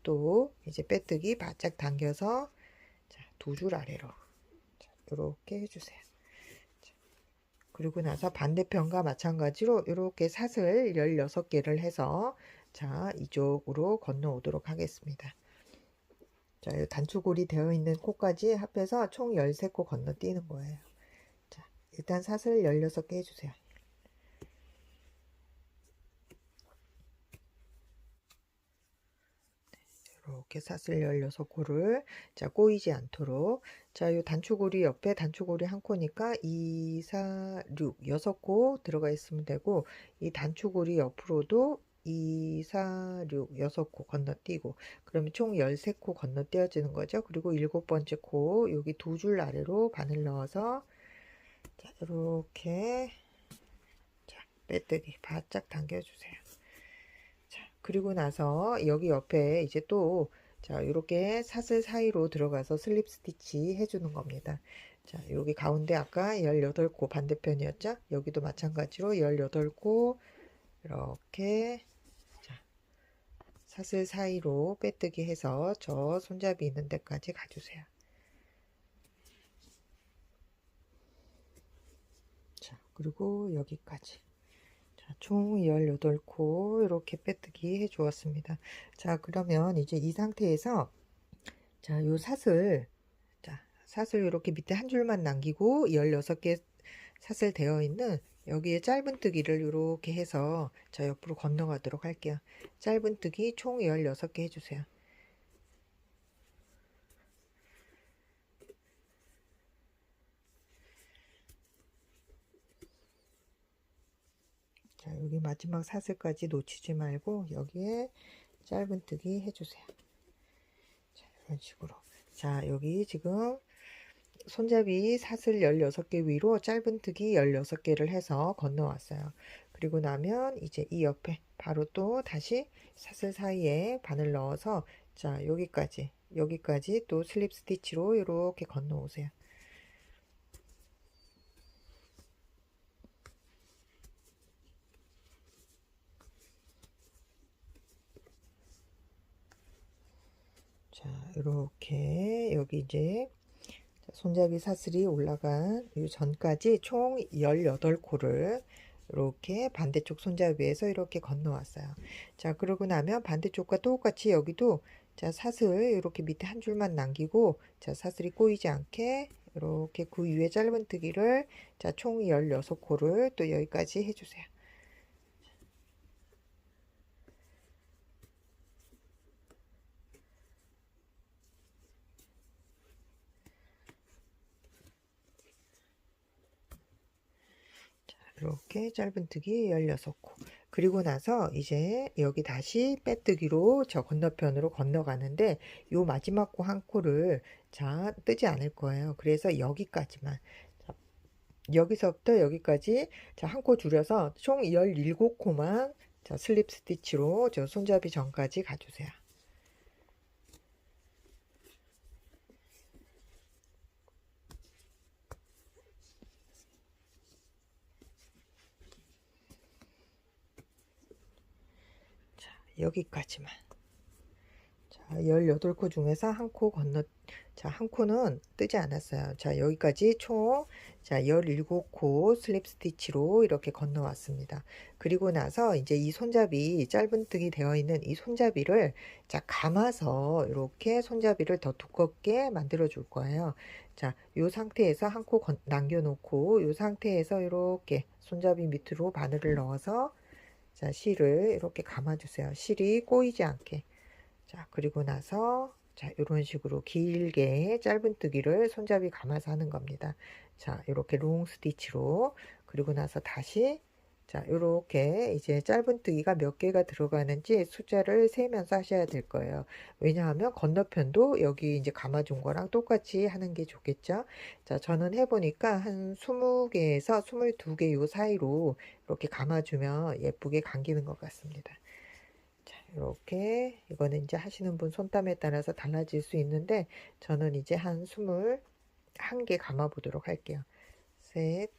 Speaker 1: 또 이제 빼뜨기 바짝 당겨서, 자, 2줄 아래로, 자, 이렇게 해주세요. 자, 그리고 나서 반대편과 마찬가지로 이렇게 사슬 16개를 해서, 자, 이쪽으로 건너오도록 하겠습니다. 자, 단추골이 되어 있는 코까지 합해서 총 13코 건너뛰는 거예요. 자, 일단 사슬 16개 해주세요. 이렇게 사슬 16코를, 자, 꼬이지 않도록, 자, 이 단추고리 옆에 단추고리 한 코니까 2, 4, 6, 6코 들어가 있으면 되고, 이 단추고리 옆으로도 2, 4, 6, 6코 건너뛰고, 그러면 총 13코 건너뛰어지는 거죠. 그리고 7번째 코 여기 2줄 아래로 바늘 넣어서, 자, 이렇게 빼뜨기 바짝 당겨주세요. 자, 그리고 나서 여기 옆에 이제 또 자, 이렇게 사슬 사이로 들어가서 슬립 스티치 해주는 겁니다. 자, 여기 가운데 아까 18코 반대편이었죠? 여기도 마찬가지로 18코 이렇게 자, 사슬 사이로 빼뜨기 해서 저 손잡이 있는 데까지 가주세요. 자, 그리고 여기까지. 자, 총 18코 이렇게 빼뜨기 해 주었습니다. 자, 그러면 이제 이 상태에서 자, 요 사슬 자, 사슬 이렇게 밑에 한 줄만 남기고 16개 사슬 되어 있는 여기에 짧은뜨기를 이렇게 해서 자, 옆으로 건너가도록 할게요. 짧은뜨기 총 16개 해주세요. 자, 여기 마지막 사슬까지 놓치지 말고 여기에 짧은뜨기 해주세요. 자, 이런 식으로. 자, 여기 지금 손잡이 사슬 16개 위로 짧은뜨기 16개를 해서 건너왔어요. 그리고 나면 이제 이 옆에 바로 또 다시 사슬 사이에 바늘 넣어서 자, 여기까지 또 슬립 스티치로 이렇게 건너오세요. 자, 이렇게 여기 이제 손잡이 사슬이 올라간 이 전까지 총 18코를 이렇게 반대쪽 손잡이에서 이렇게 건너왔어요. 자, 그러고 나면 반대쪽과 똑같이 여기도 자, 사슬 이렇게 밑에 한 줄만 남기고 자, 사슬이 꼬이지 않게 이렇게 그 위에 짧은뜨기를 자, 총 16코를 또 여기까지 해주세요. 이렇게 짧은뜨기 16코. 그리고 나서 이제 여기 다시 빼뜨기로 저 건너편으로 건너가는데 요 마지막 코 한 코를 자, 뜨지 않을 거예요. 그래서 여기까지만. 자, 여기서부터 여기까지 자, 한 코 줄여서 총 17코만 자, 슬립 스티치로 저 손잡이 전까지 가주세요. 자, 여기까지만. 자, 18코 중에서 한 코 자, 한 코는 뜨지 않았어요. 자, 여기까지 총, 자, 17코 슬립 스티치로 이렇게 건너왔습니다. 그리고 나서 이제 이 손잡이, 짧은뜨기 되어 있는 이 손잡이를, 자, 감아서 이렇게 손잡이를 더 두껍게 만들어 줄 거예요. 자, 요 상태에서 한 코 남겨놓고, 요 상태에서 이렇게 손잡이 밑으로 바늘을 넣어서, 자, 실을 이렇게 감아주세요. 실이 꼬이지 않게. 자, 그리고 나서 자, 이런 식으로 길게 짧은뜨기를 손잡이 감아서 하는 겁니다. 자, 이렇게 롱 스티치로. 그리고 나서 다시 자, 이렇게 이제 짧은뜨기가 몇 개가 들어가는지 숫자를 세면서 하셔야 될 거예요. 왜냐하면 건너편도 여기 이제 감아준 거랑 똑같이 하는 게 좋겠죠. 자, 저는 해보니까 한 20개에서 22개 요 사이로 이렇게 감아주면 예쁘게 감기는 것 같습니다. 자, 이렇게 이거는 이제 하시는 분 손땀에 따라서 달라질 수 있는데 저는 이제 한 21개 감아 보도록 할게요. 셋,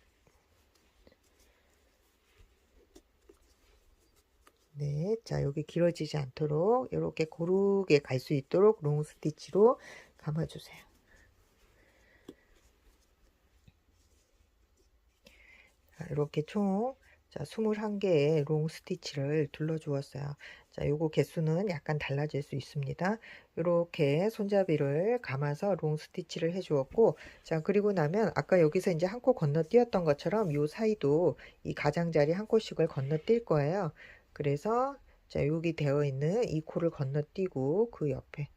Speaker 1: 넷. 자, 여기 길어지지 않도록 이렇게 고르게 갈 수 있도록 롱 스티치로 감아 주세요. 자, 이렇게 총 자, 21개의 롱 스티치를 둘러 주었어요. 자, 요거 개수는 약간 달라질 수 있습니다. 이렇게 손잡이를 감아서 롱 스티치를 해 주었고, 자, 그리고 나면 아까 여기서 이제 한 코 건너뛰었던 것처럼 요 사이도 이 가장자리 한 코씩을 건너뛸 거예요. 그래서 자, 여기 되어 있는 이 코를 건너뛰고 그 옆에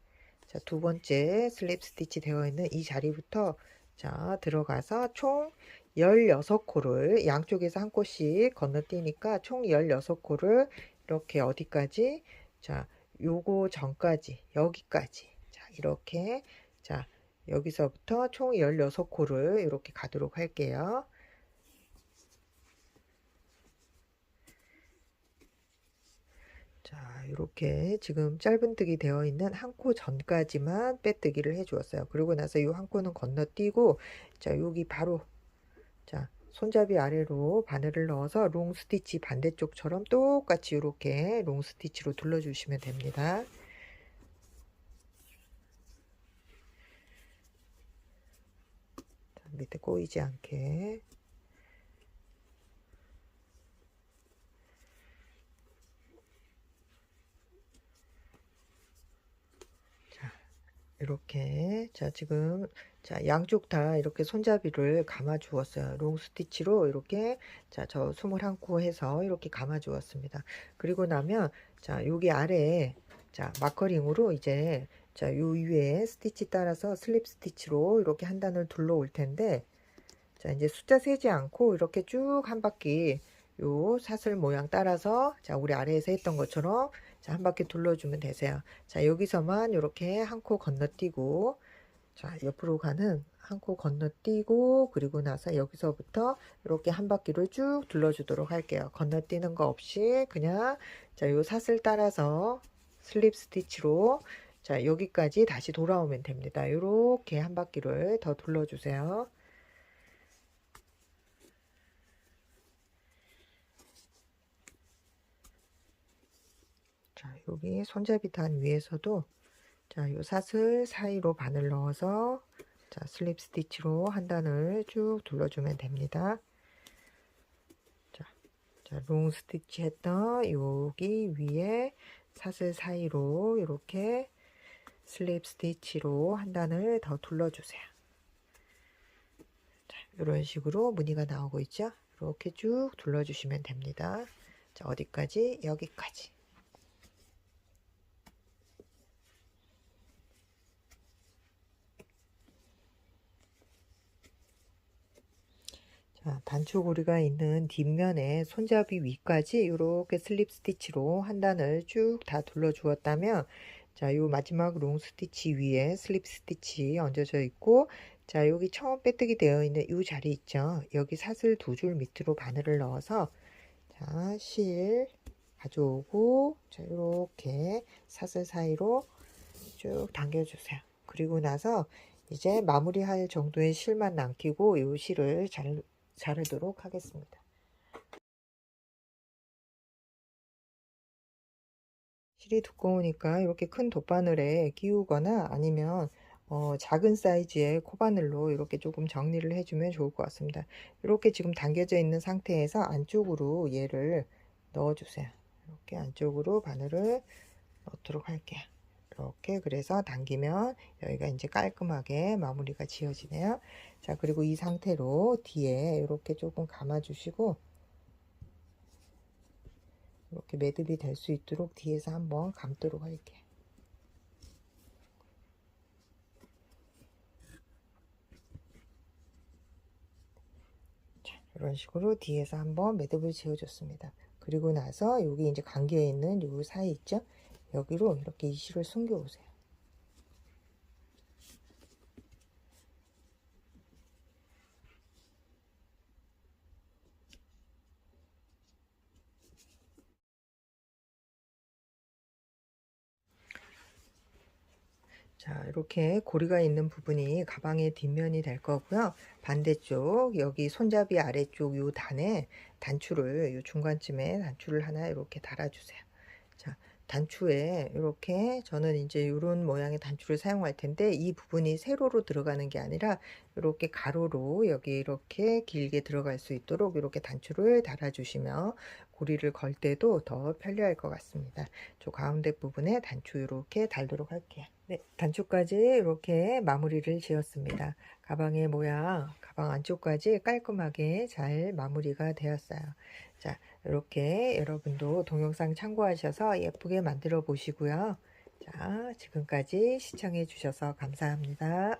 Speaker 1: 자, 두 번째 슬립 스티치 되어 있는 이 자리부터 자, 들어가서 총 16코를 양쪽에서 한 코씩 건너뛰니까 총 16코를 이렇게 어디까지 자, 요거 전까지 여기까지 자, 이렇게 자, 여기서부터 총 16코를 이렇게 가도록 할게요. 자, 이렇게 지금 짧은뜨기 되어 있는 한 코 전까지만 빼뜨기를 해 주었어요. 그리고 나서 이 한 코는 건너뛰고, 자, 여기 바로, 자, 손잡이 아래로 바늘을 넣어서 롱 스티치 반대쪽처럼 똑같이 이렇게 롱 스티치로 둘러주시면 됩니다. 자, 밑에 꼬이지 않게. 이렇게, 자, 지금, 자, 양쪽 다 이렇게 손잡이를 감아 주었어요. 롱 스티치로 이렇게, 자, 저 21코 해서 이렇게 감아 주었습니다. 그리고 나면, 자, 여기 아래에, 자, 마커링으로 이제, 자, 요 위에 스티치 따라서 슬립 스티치로 이렇게 한 단을 둘러 올 텐데, 자, 이제 숫자 세지 않고 이렇게 쭉 한 바퀴 요 사슬 모양 따라서, 자, 우리 아래에서 했던 것처럼, 자, 한 바퀴 둘러주면 되세요. 자, 여기서만 이렇게 한 코 건너뛰고, 자, 옆으로 가는 한 코 건너뛰고, 그리고 나서 여기서부터 이렇게 한 바퀴를 쭉 둘러주도록 할게요. 건너뛰는 거 없이 그냥, 자, 요 사슬 따라서 슬립 스티치로, 자, 여기까지 다시 돌아오면 됩니다. 이렇게 한 바퀴를 더 둘러주세요. 자, 여기 손잡이 단 위에서도, 자, 요 사슬 사이로 바늘 넣어서, 자, 슬립 스티치로 한 단을 쭉 둘러주면 됩니다. 자, 자, 롱 스티치 했던 여기 위에 사슬 사이로 이렇게 슬립 스티치로 한 단을 더 둘러주세요. 자, 이런 식으로 무늬가 나오고 있죠? 이렇게 쭉 둘러주시면 됩니다. 자, 어디까지? 여기까지. 자, 단추고리가 있는 뒷면에 손잡이 위까지 이렇게 슬립 스티치로 한 단을 쭉 다 둘러 주었다면, 자, 요 마지막 롱 스티치 위에 슬립 스티치 얹어져 있고, 자, 여기 처음 빼뜨기 되어 있는 이 자리 있죠? 여기 사슬 두 줄 밑으로 바늘을 넣어서, 자, 실 가져오고, 자, 이렇게 사슬 사이로 쭉 당겨주세요. 그리고 나서 이제 마무리할 정도의 실만 남기고 이 실을 자르도록 하겠습니다. 실이 두꺼우니까 이렇게 큰 돗바늘에 끼우거나 아니면 작은 사이즈의 코바늘로 이렇게 조금 정리를 해주면 좋을 것 같습니다. 이렇게 지금 당겨져 있는 상태에서 안쪽으로 얘를 넣어주세요. 이렇게 안쪽으로 바늘을 넣도록 할게요. 이렇게 그래서 당기면 여기가 이제 깔끔하게 마무리가 지어지네요. 자, 그리고 이 상태로 뒤에 이렇게 조금 감아 주시고 이렇게 매듭이 될 수 있도록 뒤에서 한번 감도록 할게요. 자, 이런 식으로 뒤에서 한번 매듭을 지어줬습니다. 그리고 나서 여기 이제 감겨 있는 요 사이 있죠? 여기로 이렇게 이 실을 숨겨 오세요. 자, 이렇게 고리가 있는 부분이 가방의 뒷면이 될 거고요. 반대쪽 여기 손잡이 아래쪽 요 단에 단추를 요 중간쯤에 단추를 하나 이렇게 달아주세요. 자, 단추에 이렇게 저는 이제 이런 모양의 단추를 사용할 텐데 이 부분이 세로로 들어가는 게 아니라 이렇게 가로로 여기 이렇게 길게 들어갈 수 있도록 이렇게 단추를 달아주시면 고리를 걸 때도 더 편리할 것 같습니다. 저 가운데 부분에 단추 이렇게 달도록 할게요. 네, 단추까지 이렇게 마무리를 지었습니다. 가방의 모양, 가방 안쪽까지 깔끔하게 잘 마무리가 되었어요. 자, 이렇게 여러분도 동영상 참고하셔서 예쁘게 만들어 보시고요. 자, 지금까지 시청해 주셔서 감사합니다.